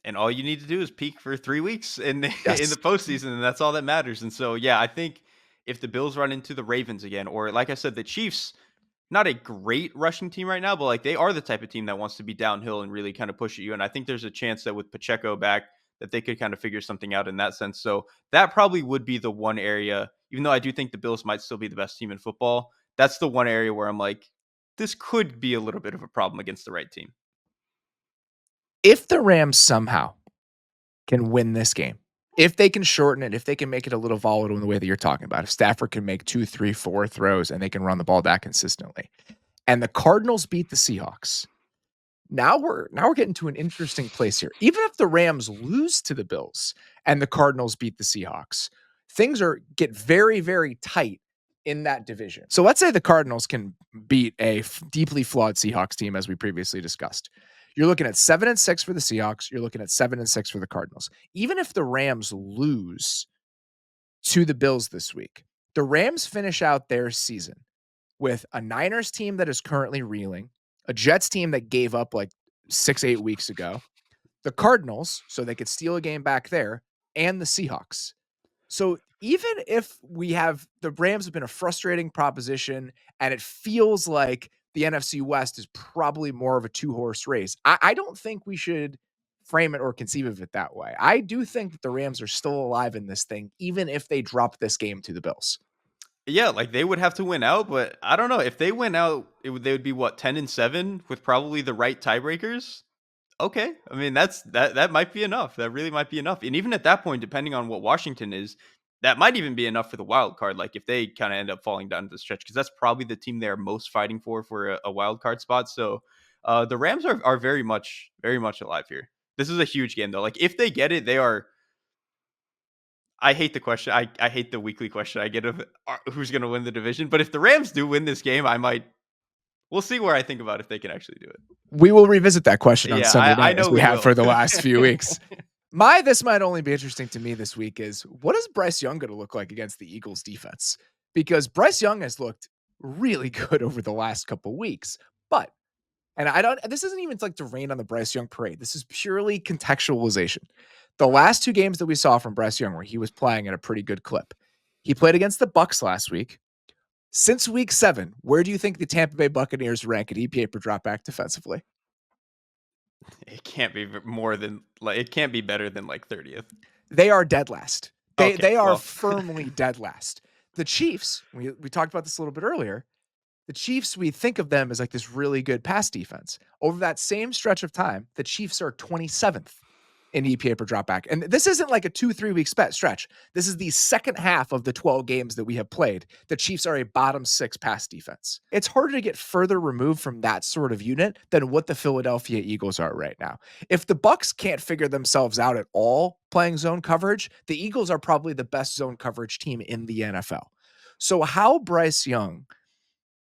And all you need to do is peak for 3 weeks in the in Yes. the postseason, and that's all that matters. And so, yeah, I think if the Bills run into the Ravens again, or like I said, the Chiefs, not a great rushing team right now, but like they are the type of team that wants to be downhill and really kind of push at you. And I think there's a chance that with Pacheco back, that they could kind of figure something out in that sense. So that probably would be the one area, even though I do think the Bills might still be the best team in football. That's the one area where I'm like, this could be a little bit of a problem against the right team. If the Rams somehow can win this game, if they can shorten it, if they can make it a little volatile in the way that you're talking about, if Stafford can make 2, 3, 4 throws and they can run the ball that consistently, and the Cardinals beat the Seahawks, now we're getting to an interesting place here. Even if the Rams lose to the Bills and the Cardinals beat the Seahawks, things are get very, very tight in that division. So let's say the Cardinals can beat a deeply flawed Seahawks team, as we previously discussed. You're looking at 7-6 for the Seahawks. You're looking at 7-6 for the Cardinals. Even if the Rams lose to the Bills this week, the Rams finish out their season with a Niners team that is currently reeling, a Jets team that gave up like 6, 8 weeks ago, the Cardinals, so they could steal a game back there, and the Seahawks. So even if we have the Rams have been a frustrating proposition and it feels like the NFC West is probably more of a two-horse race, I don't think we should frame it or conceive of it that way. I do think that the Rams are still alive in this thing, even if they drop this game to the Bills. Yeah, like they would have to win out, but I don't know if they win out, they would be what 10-7 with probably the right tiebreakers. Okay, I mean that might be enough. That really might be enough. And even at that point, depending on what Washington is, that might even be enough for the wild card. Like if they kind of end up falling down the stretch, because that's probably the team they're most fighting for a wild card spot. So the Rams are very much alive here. This is a huge game though. Like if they get it, they are. I hate the question. I hate the weekly question I get of who's going to win the division. But if the Rams do win this game, I might. We'll see where I think about if they can actually do it. We will revisit that question on Yeah, Sunday I night as know we we have will. for the last few weeks. This might only be interesting to me this week is what is Bryce Young going to look like against the Eagles defense? Because Bryce Young has looked really good over the last couple weeks, but and I don't this isn't even like to rain on the Bryce Young parade. This is purely contextualization. The last 2 games that we saw from Bryce Young where he was playing at a pretty good clip. He played against the Bucks last week. Since week 7, where do you think the Tampa Bay Buccaneers rank at EPA per dropback defensively? It can't be more than like it can't be better than like 30th. They are dead last. They Okay, they are well, firmly dead last. The Chiefs, we talked about this a little bit earlier. The Chiefs, we think of them as like this really good pass defense. Over that same stretch of time, the Chiefs are 27th in EPA per dropback. And this isn't like a 2-3 week stretch. This is the second half of the 12 games that we have played. The Chiefs are a bottom 6 pass defense. It's harder to get further removed from that sort of unit than what the Philadelphia Eagles are right now. If the Bucks can't figure themselves out at all playing zone coverage, the Eagles are probably the best zone coverage team in the NFL. So how Bryce Young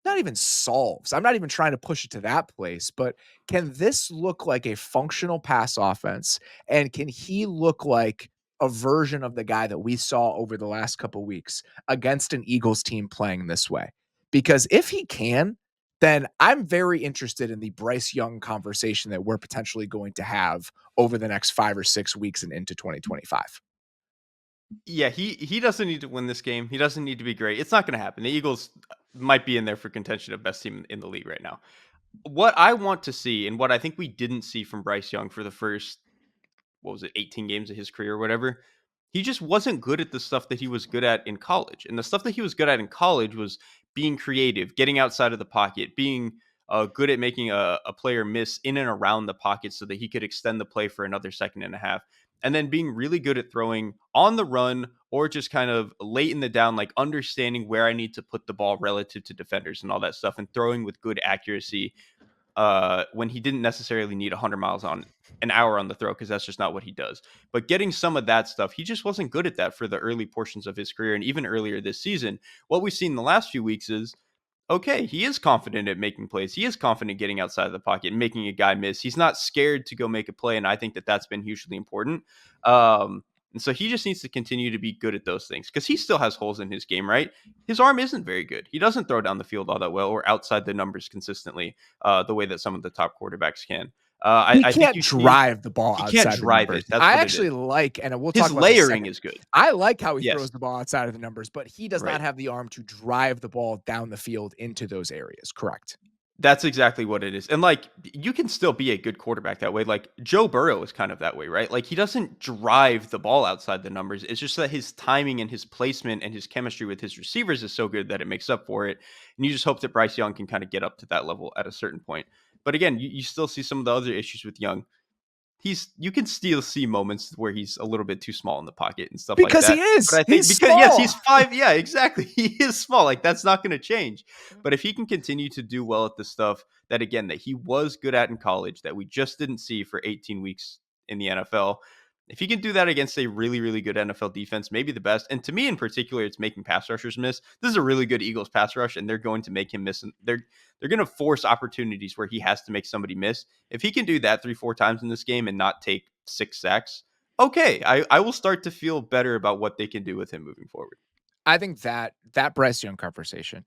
not even solves. I'm not even trying to push it to that place, but can this look like a functional pass offense? And can he look like a version of the guy that we saw over the last couple weeks against an Eagles team playing this way? Because if he can, then I'm very interested in the Bryce Young conversation that we're potentially going to have over the next 5 or 6 weeks and into 2025. Yeah, he doesn't need to win this game. He doesn't need to be great. It's not going to happen. The Eagles might be in there for contention of best team in the league right now. What I want to see, and what I think we didn't see from Bryce Young for the first, what was it, 18 games of his career or whatever, he just wasn't good at the stuff that he was good at in college. And the stuff that he was good at in college was being creative, getting outside of the pocket, being good at making a player miss in and around the pocket so that he could extend the play for another second and a half. And then being really good at throwing on the run or just kind of late in the down, like understanding where I need to put the ball relative to defenders and all that stuff, and throwing with good accuracy when he didn't necessarily need 100 miles on an hour on the throw, because that's just not what he does. But getting some of that stuff, he just wasn't good at that for the early portions of his career. And even earlier this season, what we've seen in the last few weeks is, okay, he is confident at making plays. He is confident getting outside of the pocket and making a guy miss. He's not scared to go make a play. And I think that that's been hugely important. And so he just needs to continue to be good at those things, because he still has holes in his game, right? His arm isn't very good. He doesn't throw down the field all that well or outside the numbers consistently the way that some of the top quarterbacks can. He I think can't you see drive the ball he can't outside the drive numbers. it. That's I what it is. actually like, and we'll His talk about this in a layering second. is good. I like how he Yes, throws the ball outside of the numbers, but he does not right. have the arm to drive the ball down the field into those areas. Correct. That's exactly what it is. And like, you can still be a good quarterback that way. Like Joe Burrow is kind of that way, right? Like he doesn't drive the ball outside the numbers. It's just that his timing and his placement and his chemistry with his receivers is so good that it makes up for it. And you just hope that Bryce Young can kind of get up to that level at a certain point. But again, you still see some of the other issues with Young. You can still see moments where he's a little bit too small in the pocket and stuff like Because he that. But is. I think He's because yes, small. he's 5. Yeah, exactly. He is small. Like that's not going to change. But if he can continue to do well at the stuff that again that he was good at in college that we just didn't see for 18 weeks in the NFL, if he can do that against a really, really good NFL defense, maybe the best. And to me in particular, it's making pass rushers miss. This is a really good Eagles pass rush, and they're going to make him miss. And they're going to force opportunities where he has to make somebody miss. If he can do that 3-4 times in this game and not take 6 sacks, okay, I will start to feel better about what they can do with him moving forward. I think that Bryce Young conversation,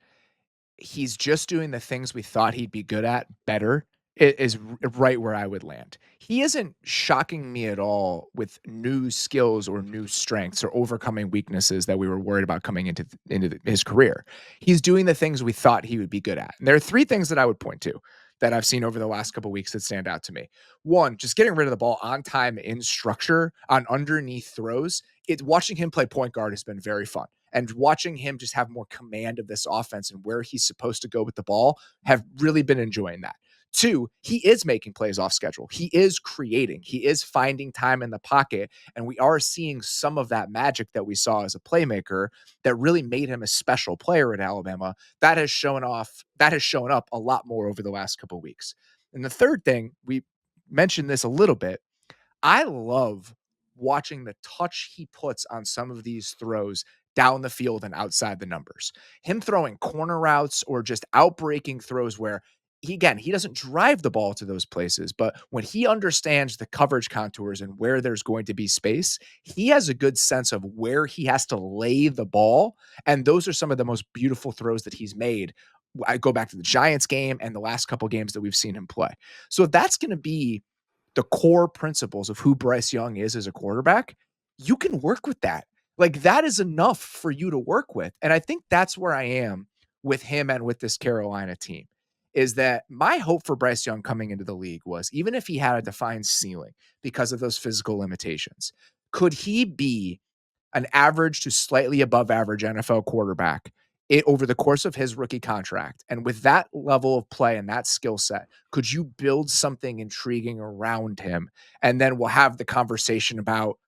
he's just doing the things we thought he'd be good at better is right where I would land. He isn't shocking me at all with new skills or new strengths or overcoming weaknesses that we were worried about coming into his career. He's doing the things we thought he would be good at. And there are 3 things that I would point to that I've seen over the last couple of weeks that stand out to me. One, just getting rid of the ball on time in structure on underneath throws. It's watching him play point guard has been very fun. And watching him just have more command of this offense and where he's supposed to go with the ball, have really been enjoying that. 2, he is making plays off schedule. He is creating. He is finding time in the pocket. And we are seeing some of that magic that we saw as a playmaker that really made him a special player at Alabama. That has shown up a lot more over the last couple of weeks. And the third thing, we mentioned this a little bit, I love watching the touch he puts on some of these throws down the field and outside the numbers. Him throwing corner routes or just outbreaking throws where he doesn't drive the ball to those places, but when he understands the coverage contours and where there's going to be space, he has a good sense of where he has to lay the ball. And those are some of the most beautiful throws that he's made. I go back to the Giants game and the last couple games that we've seen him play. So if that's going to be the core principles of who Bryce Young is as a quarterback, you can work with that. Like that is enough for you to work with. And I think that's where I am with him and with this Carolina team is that my hope for Bryce Young coming into the league was even if he had a defined ceiling because of those physical limitations, could he be an average to slightly above average NFL quarterback over the course of his rookie contract, and with that level of play and that skill set, could you build something intriguing around him? And then we'll have the conversation about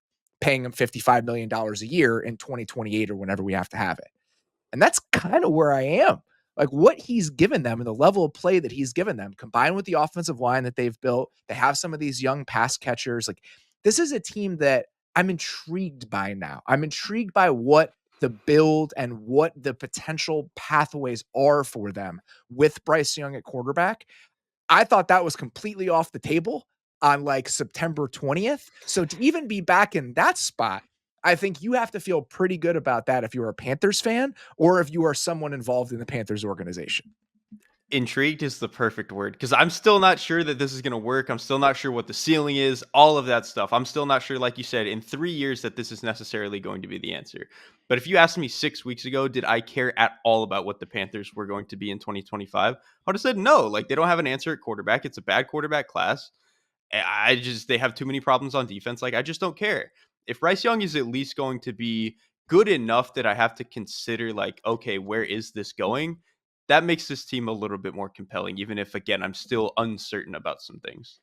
paying him $55 million a year in 2028 or whenever we have to have it. And that's kind of where I am. Like what he's given them and the level of play that he's given them, combined with the offensive line that they've built, they have some of these young pass catchers. Like this is a team that I'm intrigued by now. I'm intrigued by what the build and what the potential pathways are for them with Bryce Young at quarterback. I thought that was completely off the table on like September 20th. So to even be back in that spot, I think you have to feel pretty good about that if you're a Panthers fan or if you are someone involved in the Panthers organization. Intrigued is the perfect word because I'm still not sure that this is going to work. I'm still not sure what the ceiling is, all of that stuff. I'm still not sure, like you said, in 3 years that this is necessarily going to be the answer. But if you asked me 6 weeks ago, did I care at all about what the Panthers were going to be in 2025? I would have said no. Like they don't have an answer at quarterback. It's a bad quarterback class. They have too many problems on defense. Like I just don't care. If Bryce Young is at least going to be good enough that I have to consider like, okay, where is this going? That makes this team a little bit more compelling, even if again I'm still uncertain about some things.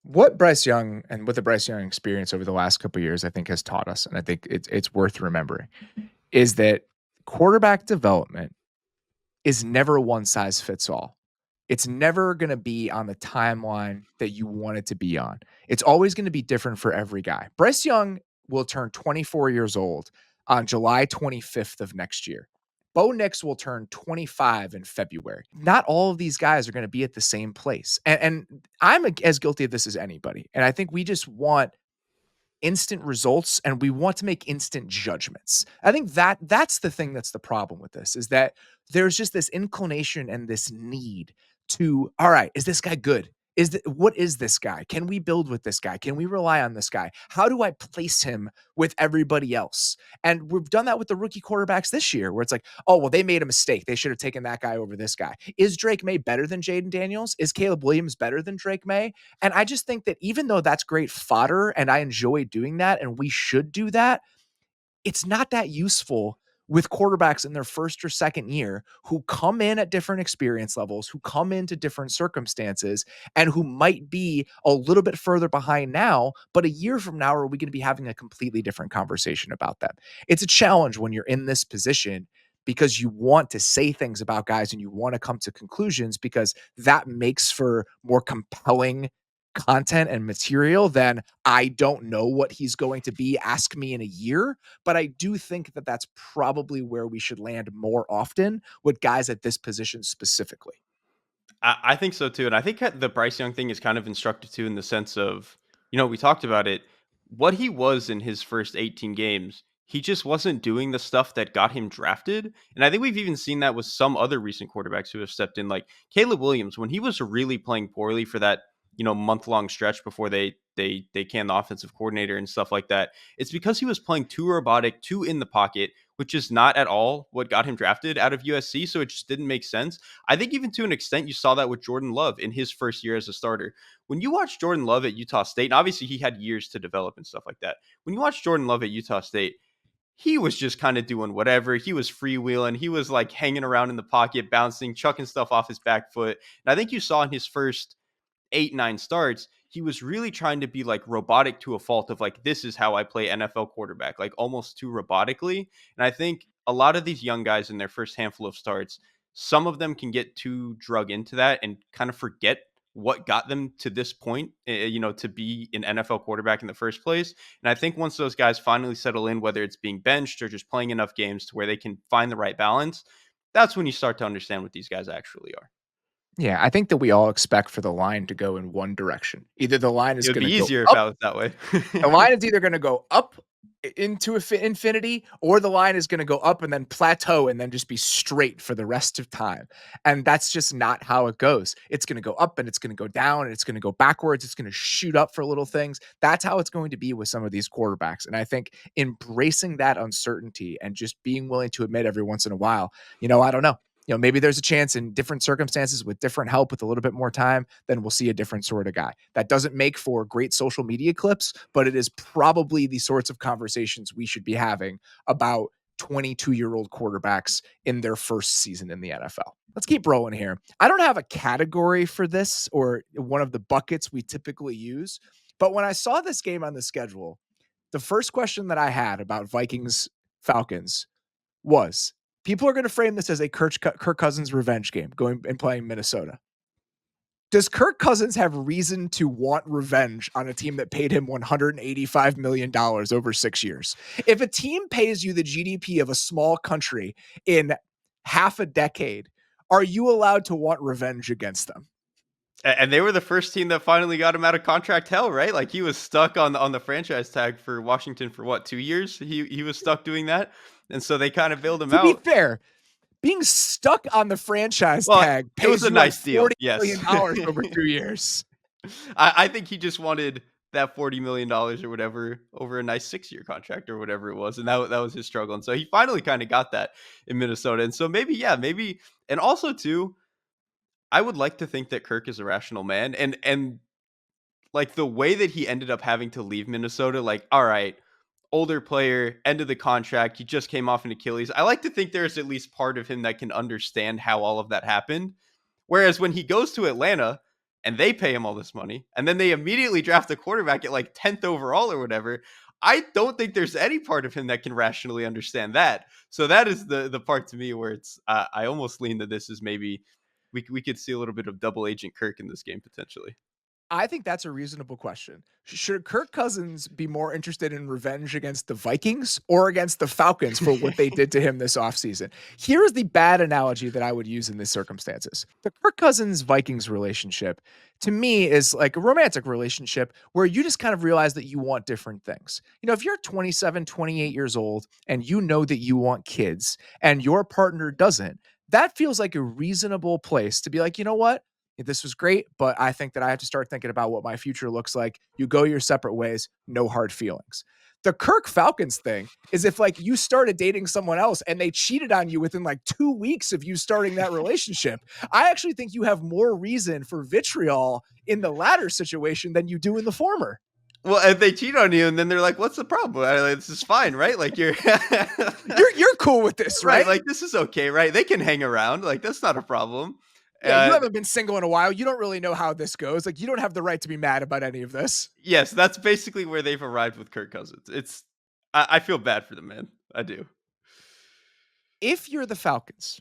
What Bryce Young and what the Bryce Young experience over the last couple of years, I think, has taught us, and I think it's worth remembering, is that quarterback development is never one size fits all. It's never going to be on the timeline that you want it to be on. It's always going to be different for every guy. Bryce Young will turn 24 years old on July 25th of next year. Bo Nix will turn 25 in February. Not all of these guys are going to be at the same place. And I'm as guilty of this as anybody. And I think we just want instant results and we want to make instant judgments. I think that's the thing that's the problem with this is that there's just this inclination and this need to, all right, is this guy good? What is this guy? Can we build with this guy? Can we rely on this guy? How do I place him with everybody else? And we've done that with the rookie quarterbacks this year where it's like, oh, well, they made a mistake. They should have taken that guy over this guy. Is Drake May better than Jaden Daniels? Is Caleb Williams better than Drake May? And I just think that even though that's great fodder and I enjoy doing that and we should do that, it's not that useful with quarterbacks in their first or second year who come in at different experience levels, who come into different circumstances, and who might be a little bit further behind now, but a year from now, are we going to be having a completely different conversation about them? It's a challenge when you're in this position because you want to say things about guys and you want to come to conclusions because that makes for more compelling content and material than I don't know what he's going to be. Ask me in a year. But I do think that that's probably where we should land more often with guys at this position specifically. I think so too, and I think the Bryce Young thing is kind of instructive too in the sense of, we talked about it. What he was in his first 18 games, he just wasn't doing the stuff that got him drafted. And I think we've even seen that with some other recent quarterbacks who have stepped in, like Caleb Williams, when he was really playing poorly for that, month long stretch before they canned the offensive coordinator and stuff like that. It's because he was playing too robotic, too in the pocket, which is not at all what got him drafted out of USC. So it just didn't make sense. I think even to an extent, you saw that with Jordan Love in his first year as a starter. When you watch Jordan Love at Utah State, and obviously he had years to develop and stuff like that. When you watch Jordan Love at Utah State, he was just kind of doing whatever. He was freewheeling. He was like hanging around in the pocket, bouncing, chucking stuff off his back foot. And I think you saw in his first 8, 9 starts, he was really trying to be like robotic to a fault of like, this is how I play NFL quarterback, like almost too robotically. And I think a lot of these young guys in their first handful of starts, some of them can get too drug into that and kind of forget what got them to this point, to be an NFL quarterback in the first place. And I think once those guys finally settle in, whether it's being benched or just playing enough games to where they can find the right balance, that's when you start to understand what these guys actually are. Yeah, I think that we all expect for the line to go in one direction. Either the line It is would going be to go easier if up. I was that way. The line is either going to go up into infinity, or the line is going to go up and then plateau and then just be straight for the rest of time. And that's just not how it goes. It's going to go up and it's going to go down and it's going to go backwards. It's going to shoot up for little things. That's how it's going to be with some of these quarterbacks. And I think embracing that uncertainty and just being willing to admit every once in a while, I don't know. Maybe there's a chance in different circumstances with different help with a little bit more time, then we'll see a different sort of guy. That doesn't make for great social media clips, but it is probably the sorts of conversations we should be having about 22-year-old quarterbacks in their first season in the NFL. Let's keep rolling here. I don't have a category for this or one of the buckets we typically use, but when I saw this game on the schedule, the first question that I had about Vikings Falcons was, people are going to frame this as a Kirk Cousins revenge game going and playing Minnesota. Does Kirk Cousins have reason to want revenge on a team that paid him $185 million over 6 years? If a team pays you the GDP of a small country in half a decade, are you allowed to want revenge against them? And they were the first team that finally got him out of contract hell, right? Like he was stuck on the franchise tag for Washington for what, 2 years? He was stuck doing that. And so they kind of bailed him To be out. fair, being stuck on the franchise Well, tag it was pays a you like nice deal. $40 Yes. million over 2 years. I think he just wanted that $40 million or whatever over a nice 6-year contract or whatever it was. And that was his struggle. And so he finally kind of got that in Minnesota. And so maybe, yeah, maybe. And also too, I would like to think that Kirk is a rational man. And like the way that he ended up having to leave Minnesota, like, all right, older player, end of the contract, he just came off an Achilles. I like to think there's at least part of him that can understand how all of that happened. Whereas when he goes to Atlanta and they pay him all this money, and then they immediately draft a quarterback at like 10th overall or whatever, I don't think there's any part of him that can rationally understand that. So that is the part to me where it's I almost lean that this is maybe we could see a little bit of double agent Kirk in this game potentially. I think that's a reasonable question. Should Kirk Cousins be more interested in revenge against the Vikings or against the Falcons for what they did to him this offseason? Here is the bad analogy that I would use in these circumstances. The Kirk Cousins Vikings relationship, to me, is like a romantic relationship where you just kind of realize that you want different things. You know, if you're 27, 28 years old and you know that you want kids and your partner doesn't, that feels like a reasonable place to be like, you know what? This was great, but I think that I have to start thinking about what my future looks like. You go your separate ways, no hard feelings. The Kirk Falcons thing is if like you started dating someone else and they cheated on you within like 2 weeks of you starting that relationship. I actually think you have more reason for vitriol in the latter situation than you do in the former. Well, if they cheat on you and then they're like, "What's the problem? This is fine, right? Like you're You're cool with this, right. right? Like this is okay, right? They can hang around. Like that's not a problem." Yeah, you Uh, haven't been single in a while. You don't really know how this goes. Like you don't have the right to be mad about any of this. yes, that's basically where they've arrived with Kirk Cousins. It's I feel bad for the man. I do. If you're the Falcons,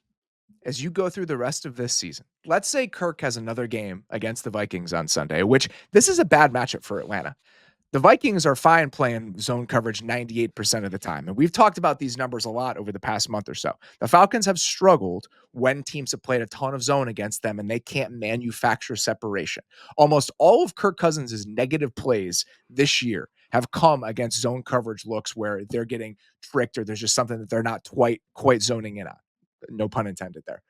as you go through the rest of this season, let's say Kirk has another game against the Vikings on Sunday, which this is a bad matchup for Atlanta. The Vikings are fine playing zone coverage 98% of the time. And we've talked about these numbers a lot over the past month or so. The Falcons have struggled when teams have played a ton of zone against them and they can't manufacture separation. Almost all of Kirk Cousins' negative plays this year have come against zone coverage looks where they're getting tricked or there's just something that they're not quite zoning in on. No pun intended there.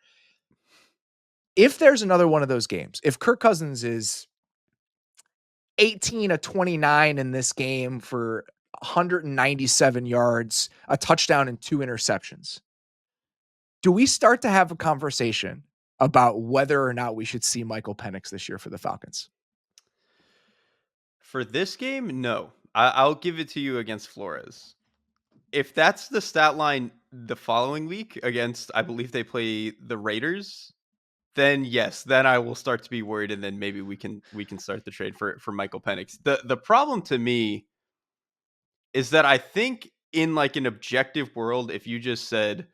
If there's another one of those games, if Kirk Cousins is 18 of 29 in this game for 197 yards, a touchdown, and 2 interceptions, do we start to have a conversation about whether or not we should see Michael Penix this year for the Falcons? For this game, no. I'll give it to you against Flores. If that's the stat line the following week against, I believe they play the Raiders, then yes, then I will start to be worried, and then maybe we can start the trade for Michael Penix. The problem to me is that I think in like an objective world, if you just said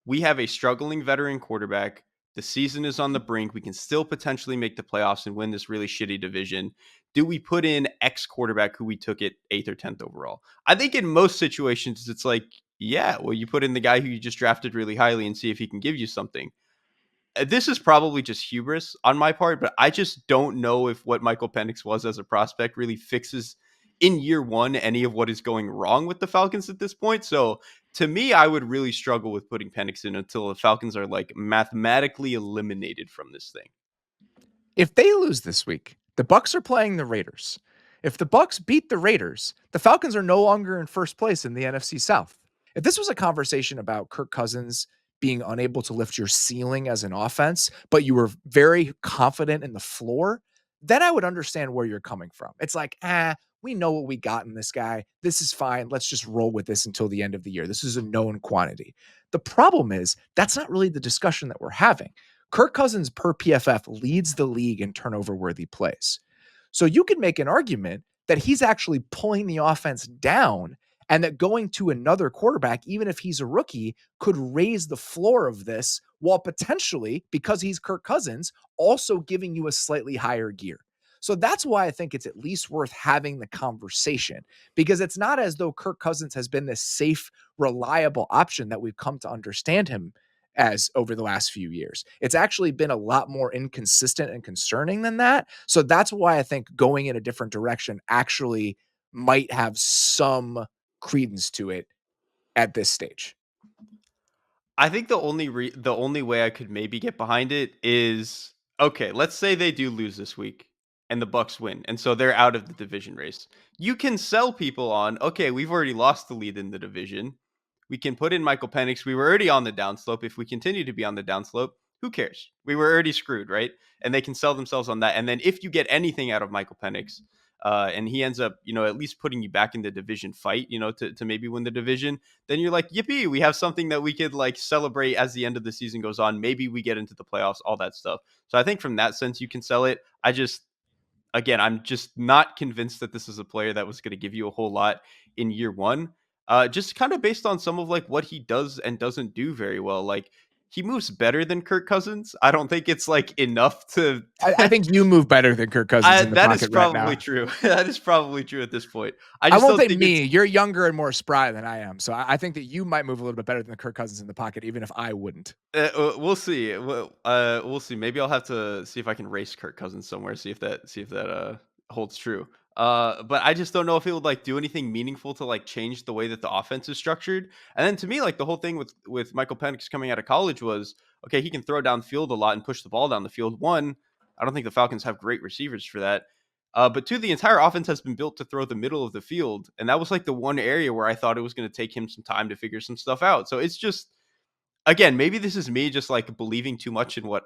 we have a struggling veteran quarterback, the season is on the brink, we can still potentially make the playoffs and win this really shitty division. Do we put in X quarterback who we took at 8th or 10th overall? I think in most situations it's like, yeah, well, you put in the guy who you just drafted really highly and see if he can give you something. This is probably just hubris on my part, but I just don't know if what Michael Penix was as a prospect really fixes in year one any of what is going wrong with the Falcons at this point. So to me, I would really struggle with putting Penix in until the Falcons are like mathematically eliminated from this thing. If they lose this week, the Bucs are playing the Raiders. If the Bucs beat the Raiders, the Falcons are no longer in first place in the NFC South. If this was a conversation about Kirk Cousins being unable to lift your ceiling as an offense, but you were very confident in the floor, then I would understand where you're coming from. It's like, We know what we got in this guy. This is fine. Let's just roll with this until the end of the year. This is a known quantity. The problem is that's not really the discussion that we're having. Kirk Cousins per PFF leads the league in turnover worthy plays. So you could make an argument that he's actually pulling the offense down and that going to another quarterback, even if he's a rookie, could raise the floor of this while potentially, because he's Kirk Cousins, also giving you a slightly higher gear. So that's why I think it's at least worth having the conversation, because it's not as though Kirk Cousins has been this safe, reliable option that we've come to understand him as over the last few years. It's actually been a lot more inconsistent and concerning than that. So that's why I think going in a different direction actually might have some credence to it at this stage. I think the only way I could maybe get behind it is, okay, let's say they do lose this week and the Bucks win, and so they're out of the division race. You can sell people on, okay, we've already lost the lead in the division. We can put in Michael Penix. We were already on the downslope. If we continue to be on the downslope, who cares? We were already screwed, right? And they can sell themselves on that. And then if you get anything out of Michael Penix, and he ends up, at least putting you back in the division fight, to maybe win the division, then you're like, yippee, we have something that we could like celebrate as the end of the season goes on. Maybe we get into the playoffs, all that stuff. So I think from that sense, you can sell it. Again, I'm just not convinced that this is a player that was going to give you a whole lot in year one. Just kind of based on some of like what he does and doesn't do very well. Like he moves better than Kirk Cousins. I don't think it's like enough to. I think you move better than Kirk Cousins in the That is pocket right probably now. true. That is probably true at this point. I I just won't don't say think it's. me. You're younger and more spry than I am. So I think that you might move a little bit better than Kirk Cousins in the pocket, even if I wouldn't. We'll see. We'll see. Maybe I'll have to see if I can race Kirk Cousins somewhere. See if that holds true. But I just don't know if it would like do anything meaningful to like change the way that the offense is structured. And then to me, like the whole thing with Michael Penix coming out of college was, okay, he can throw downfield a lot and push the ball down the field. One, I don't think the Falcons have great receivers for that. But two, the entire offense has been built to throw the middle of the field, and that was like the one area where I thought it was going to take him some time to figure some stuff out. So it's just, again, maybe this is me just like believing too much in what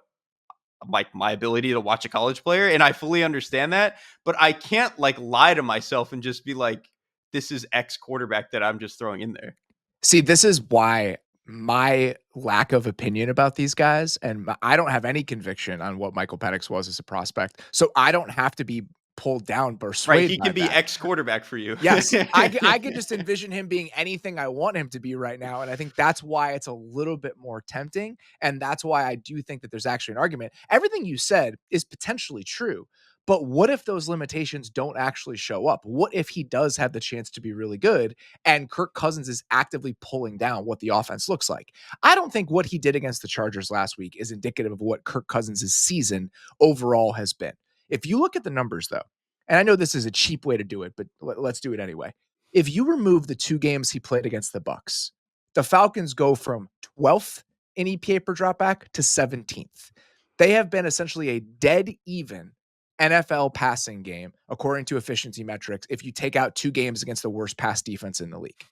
like my ability to watch a college player, and I fully understand that, but I can't like lie to myself and just be like, this is X quarterback that I'm just throwing in there. See, this is why my lack of opinion about these guys, and I don't have any conviction on what Michael Penix was as a prospect. So I don't have to be pulled down or Right? swayed He by can be that. X quarterback for you. Yes, I could just envision him being anything I want him to be right now, and I think that's why it's a little bit more tempting, and that's why I do think that there's actually an argument. Everything you said is potentially true, but what if those limitations don't actually show up? What if he does have the chance to be really good and Kirk Cousins is actively pulling down what the offense looks like? I don't think what he did against the Chargers last week is indicative of what Kirk Cousins' season overall has been. If you look at the numbers, though, and I know this is a cheap way to do it, but let's do it anyway. If you remove the 2 games he played against the Bucks, the Falcons go from 12th in EPA per dropback to 17th. They have been essentially a dead even NFL passing game according to efficiency metrics if you take out 2 games against the worst pass defense in the league.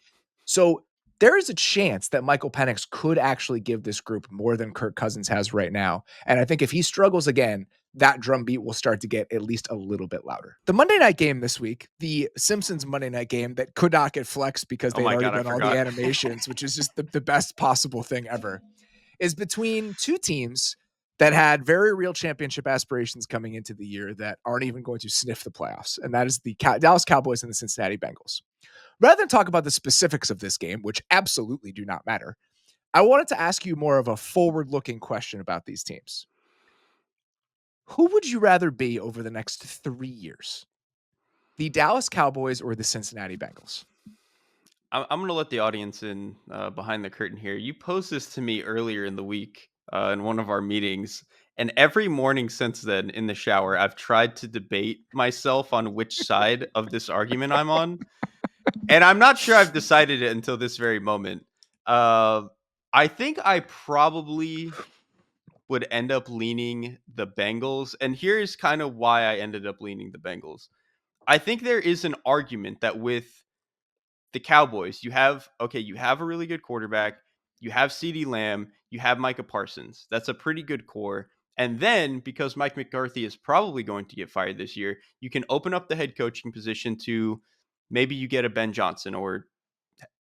So there is a chance that Michael Penix could actually give this group more than Kirk Cousins has right now. And I think if he struggles again, that drumbeat will start to get at least a little bit louder. The Monday night game this week, the Simpsons Monday night game that could not get flexed because Oh they had my already god, I done all the forgot. animations, which is just the best possible thing ever, is between two teams that had very real championship aspirations coming into the year that aren't even going to sniff the playoffs. And that is the Dallas Cowboys and the Cincinnati Bengals. Rather than talk about the specifics of this game, which absolutely do not matter, I wanted to ask you more of a forward-looking question about these teams. Who would you rather be over the next 3 years? The Dallas Cowboys or the Cincinnati Bengals? I'm going to let the audience in behind the curtain here. You posed this to me earlier in the week in one of our meetings. And every morning since then in the shower, I've tried to debate myself on which side of this argument I'm on. And I'm not sure I've decided it until this very moment. Uh, I think I probably would end up leaning the Bengals. And here's kind of why I ended up leaning the Bengals. I think there is an argument that with the Cowboys, you have a really good quarterback, you have CeeDee Lamb, you have Micah Parsons. That's a pretty good core. And then because Mike McCarthy is probably going to get fired this year, you can open up the head coaching position to maybe you get a Ben Johnson or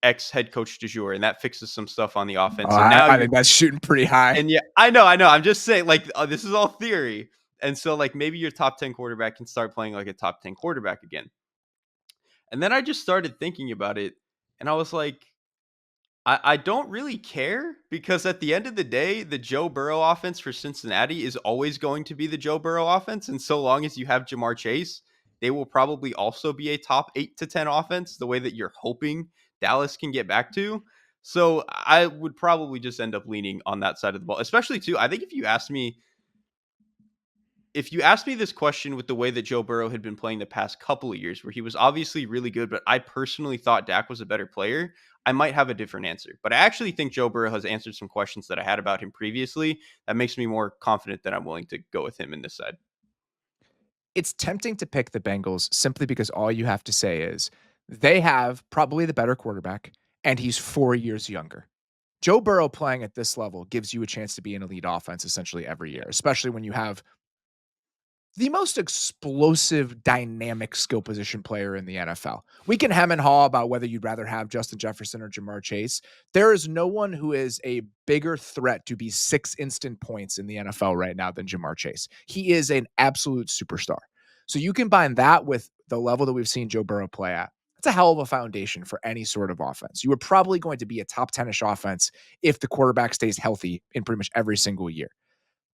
ex head coach du jour, and that fixes some stuff on the Oh, offense. And I, now I you're think that's shooting pretty high. and yeah, I know. I'm just saying, like, this is all theory. And so, like, maybe your top 10 quarterback can start playing like a top 10 quarterback again. And then I just started thinking about it, and I was like, I don't really care because at the end of the day, the Joe Burrow offense for Cincinnati is always going to be the Joe Burrow offense. And so long as you have Jamar Chase, they will probably also be a top 8 to 10 offense, the way that you're hoping Dallas can get back to. So I would probably just end up leaning on that side of the ball, especially too. I think if you asked me this question with the way that Joe Burrow had been playing the past couple of years, where he was obviously really good, but I personally thought Dak was a better player, I might have a different answer. But I actually think Joe Burrow has answered some questions that I had about him previously. That makes me more confident that I'm willing to go with him in this side. It's tempting to pick the Bengals simply because all you have to say is they have probably the better quarterback and he's 4 years younger. Joe Burrow playing at this level gives you a chance to be an elite offense essentially every year, especially when you have the most explosive, dynamic skill position player in the NFL. We can hem and haw about whether you'd rather have Justin Jefferson or Jamar Chase. There is no one who is a bigger threat to be 6 instant points in the NFL right now than Jamar Chase. He is an absolute superstar. So you combine that with the level that we've seen Joe Burrow play at. That's a hell of a foundation for any sort of offense. You are probably going to be a top 10-ish offense if the quarterback stays healthy in pretty much every single year.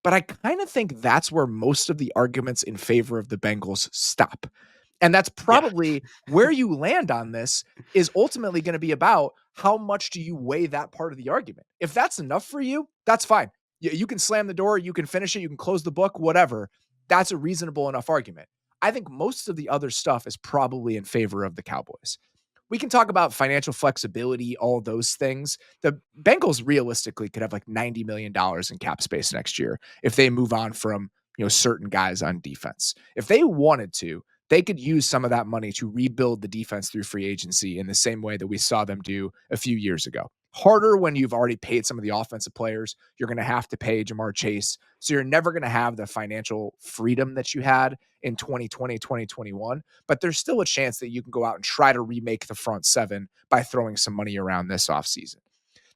But I kind of think that's where most of the arguments in favor of the Bengals stop. And that's Yeah. probably where you land on this is ultimately going to be about how much do you weigh that part of the argument. If that's enough for you, that's fine. You can slam the door, you can finish it, you can close the book, whatever. That's a reasonable enough argument. I think most of the other stuff is probably in favor of the Cowboys. We can talk about financial flexibility, all those things. The Bengals realistically could have like $90 million in cap space next year if they move on from, certain guys on defense. If they wanted to, they could use some of that money to rebuild the defense through free agency in the same way that we saw them do a few years ago. Harder when you've already paid some of the offensive players. You're going to have to pay Jamar Chase. So you're never going to have the financial freedom that you had in 2020, 2021. But there's still a chance that you can go out and try to remake the front seven by throwing some money around this offseason.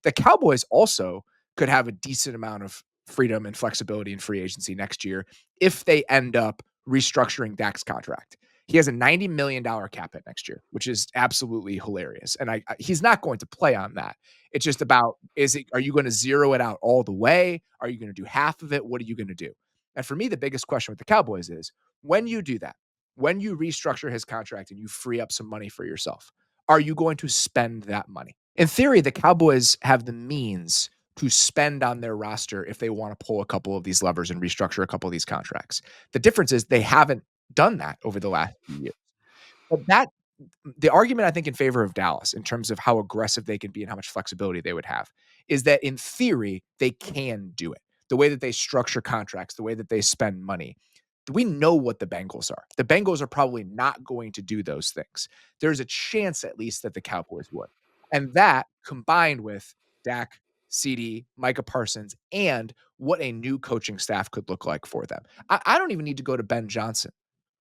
The Cowboys also could have a decent amount of freedom and flexibility in free agency next year if they end up restructuring Dak's contract. He has a $90 million cap hit next year, which is absolutely hilarious. And he's not going to play on that. It's just about, are you going to zero it out all the way? Are you going to do half of it? What are you going to do? And for me, the biggest question with the Cowboys is when you do that, when you restructure his contract and you free up some money for yourself, are you going to spend that money? In theory, the Cowboys have the means to spend on their roster if they want to pull a couple of these levers and restructure a couple of these contracts. The difference is they haven't done that over the last few years. But the argument I think in favor of Dallas in terms of how aggressive they can be and how much flexibility they would have is that in theory, they can do it. The way that they structure contracts, the way that they spend money. We know what the Bengals are. The Bengals are probably not going to do those things. There's a chance at least that the Cowboys would. And that combined with Dak, CD, Micah Parsons, and what a new coaching staff could look like for them. I don't even need to go to Ben Johnson.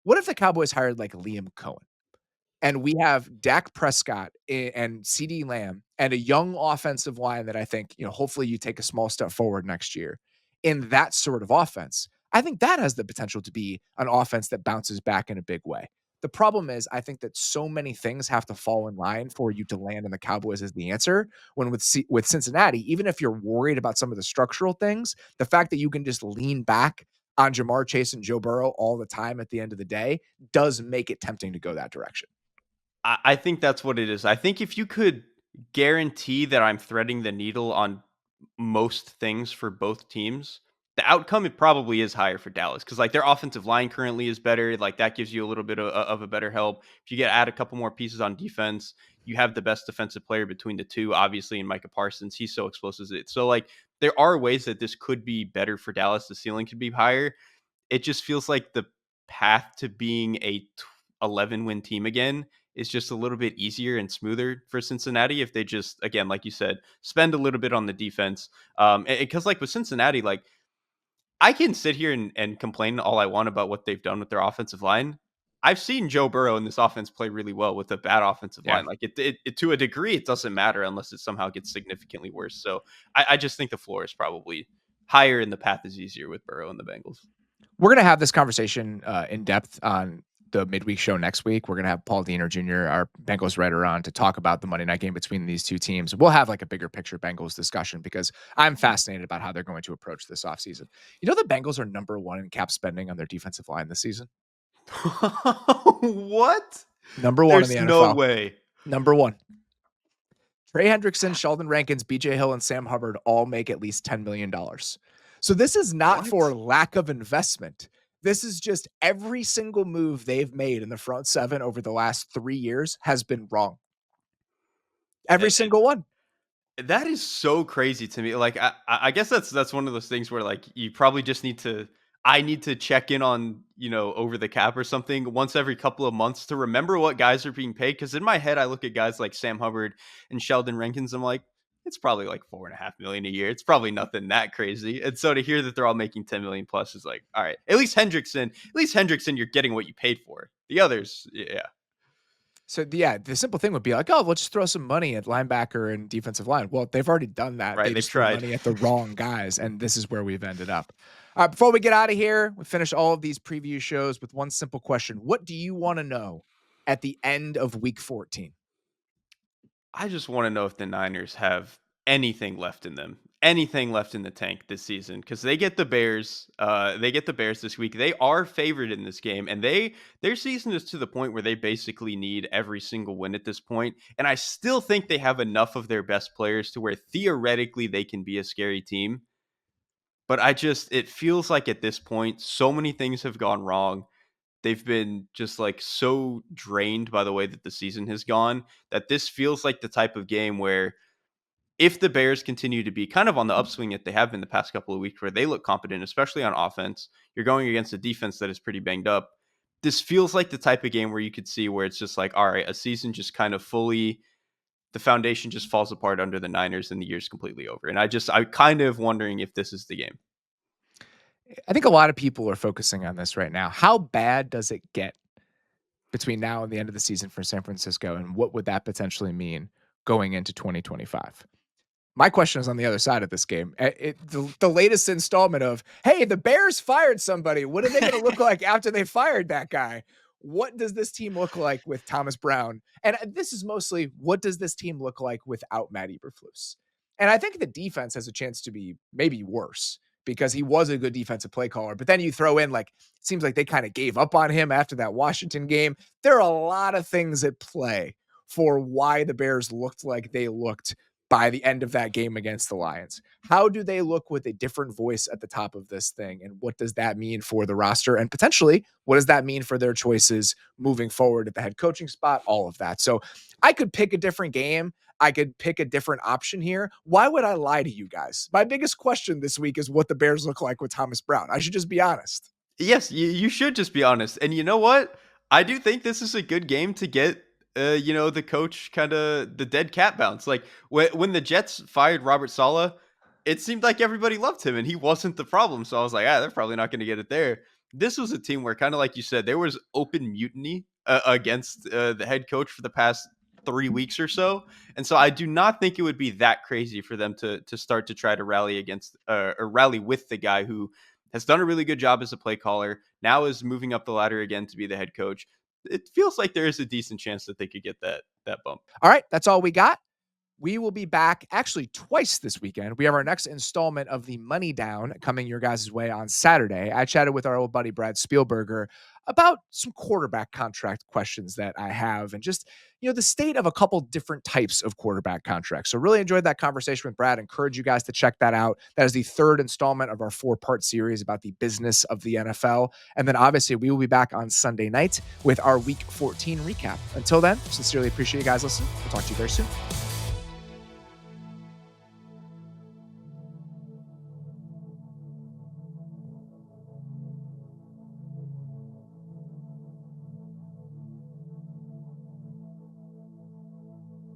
What if the Cowboys hired like Liam Cohen? And we have Dak Prescott and CD Lamb and a young offensive line that I think, hopefully you take a small step forward next year in that sort of offense. I think that has the potential to be an offense that bounces back in a big way. The problem is, I think that so many things have to fall in line for you to land in the Cowboys as the answer. When with Cincinnati, even if you're worried about some of the structural things, the fact that you can just lean back on Jamar Chase and Joe Burrow all the time at the end of the day does make it tempting to go that direction. I think that's what it is. I think if you could guarantee that I'm threading the needle on most things for both teams, the outcome it probably is higher for Dallas because like their offensive line currently is better. Like that gives you a little bit of a better help. If you add a couple more pieces on defense, you have the best defensive player between the two, obviously, in Micah Parsons. He's so explosive. So like there are ways that this could be better for Dallas. The ceiling could be higher. It just feels like the path to being a 11 win team again is just a little bit easier and smoother for Cincinnati if they just, again, like you said, spend a little bit on the defense. Because like with Cincinnati, like I can sit here and complain all I want about what they've done with their offensive line. I've seen Joe Burrow and this offense play really well with a bad offensive Yeah. line. Like it to a degree, it doesn't matter unless it somehow gets significantly worse. So I just think the floor is probably higher and the path is easier with Burrow and the Bengals. We're going to have this conversation in depth on the midweek show next week. We're going to have Paul Diener Jr., our Bengals writer, on to talk about the Monday night game between these two teams. We'll have like a bigger picture Bengals discussion because I'm fascinated about how they're going to approach this offseason. You know, the Bengals are number one in cap spending on their defensive line this season. What? Number one in There's the no NFL. way. Number one. Trey Hendrickson, Sheldon Rankins, BJ Hill, and Sam Hubbard all make at least $10 million. So this is not for lack of investment. This is just every single move they've made in the front seven over the last 3 years has been wrong. Every single one. That is so crazy to me. Like I guess that's one of those things where like you probably just need to I need to check in on, over the cap or something once every couple of months to remember what guys are being paid. Cause in my head, I look at guys like Sam Hubbard and Sheldon Rankins. I'm like, it's probably like 4.5 million a year. It's probably nothing that crazy. And so to hear that they're all making 10 million plus is like, all right, at least Hendrickson, you're getting what you paid for. The others, yeah. So the simple thing would be like, oh, let's just throw some money at linebacker and defensive line. Well, they've already done that. Right, They they've just threw tried. money at the wrong guys, and this is where we've ended up. Before we get out of here, we finish all of these preview shows with one simple question. What do you want to know at the end of week 14? I just want to know if the Niners have anything left in them, anything left in the tank this season, because they get the Bears. They get the Bears this week. They are favored in this game, and their season is to the point where they basically need every single win at this point. And I still think they have enough of their best players to where theoretically they can be a scary team. But it feels like at this point, so many things have gone wrong. They've been just like so drained by the way that the season has gone that this feels like the type of game where if the Bears continue to be kind of on the upswing that they have been the past couple of weeks where they look competent, especially on offense, you're going against a defense that is pretty banged up. This feels like the type of game where you could see where it's just like, all right, a season just kind of fully, the foundation just falls apart under the Niners and the year's completely over. And I'm kind of wondering if this is the game. I think a lot of people are focusing on this right now. How bad does it get between now and the end of the season for San Francisco, and what would that potentially mean going into 2025? My question is on the other side of this game. The latest installment of, hey, the Bears fired somebody. What are they going to look like after they fired that guy? What does this team look like with Thomas Brown? And this is mostly, what does this team look like without Matt Eberflus? And I think the defense has a chance to be maybe worse because he was a good defensive play caller. But then you throw in, like, it seems like they kind of gave up on him after that Washington game. There are a lot of things at play for why the Bears looked like they looked by the end of that game against the Lions. How do they look with a different voice at the top of this thing? And what does that mean for the roster? And potentially, what does that mean for their choices moving forward at the head coaching spot? All of that. So I could pick a different game. I could pick a different option here. Why would I lie to you guys? My biggest question this week is what the Bears look like with Thomas Brown. I should just be honest. Yes, you should just be honest. And you know what? I do think this is a good game to get the coach kind of the dead cat bounce. Like when the Jets fired Robert Saleh, it seemed like everybody loved him and he wasn't the problem. So I was like, they're probably not going to get it there. This was a team where kind of like you said, there was open mutiny against the head coach for the past 3 weeks or so. And so I do not think it would be that crazy for them to start to try to rally against or rally with the guy who has done a really good job as a play caller, now is moving up the ladder again to be the head coach. It feels like there is a decent chance that they could get that bump. All right, that's all we got. We will be back actually twice this weekend. We have our next installment of the Money Down coming your guys' way on Saturday. I chatted with our old buddy Brad Spielberger about some quarterback contract questions that I have and just, the state of a couple different types of quarterback contracts. So really enjoyed that conversation with Brad. Encourage you guys to check that out. That is the third installment of our 4-part series about the business of the NFL. And then obviously we will be back on Sunday night with our week 14 recap. Until then, sincerely appreciate you guys listening. We'll talk to you very soon.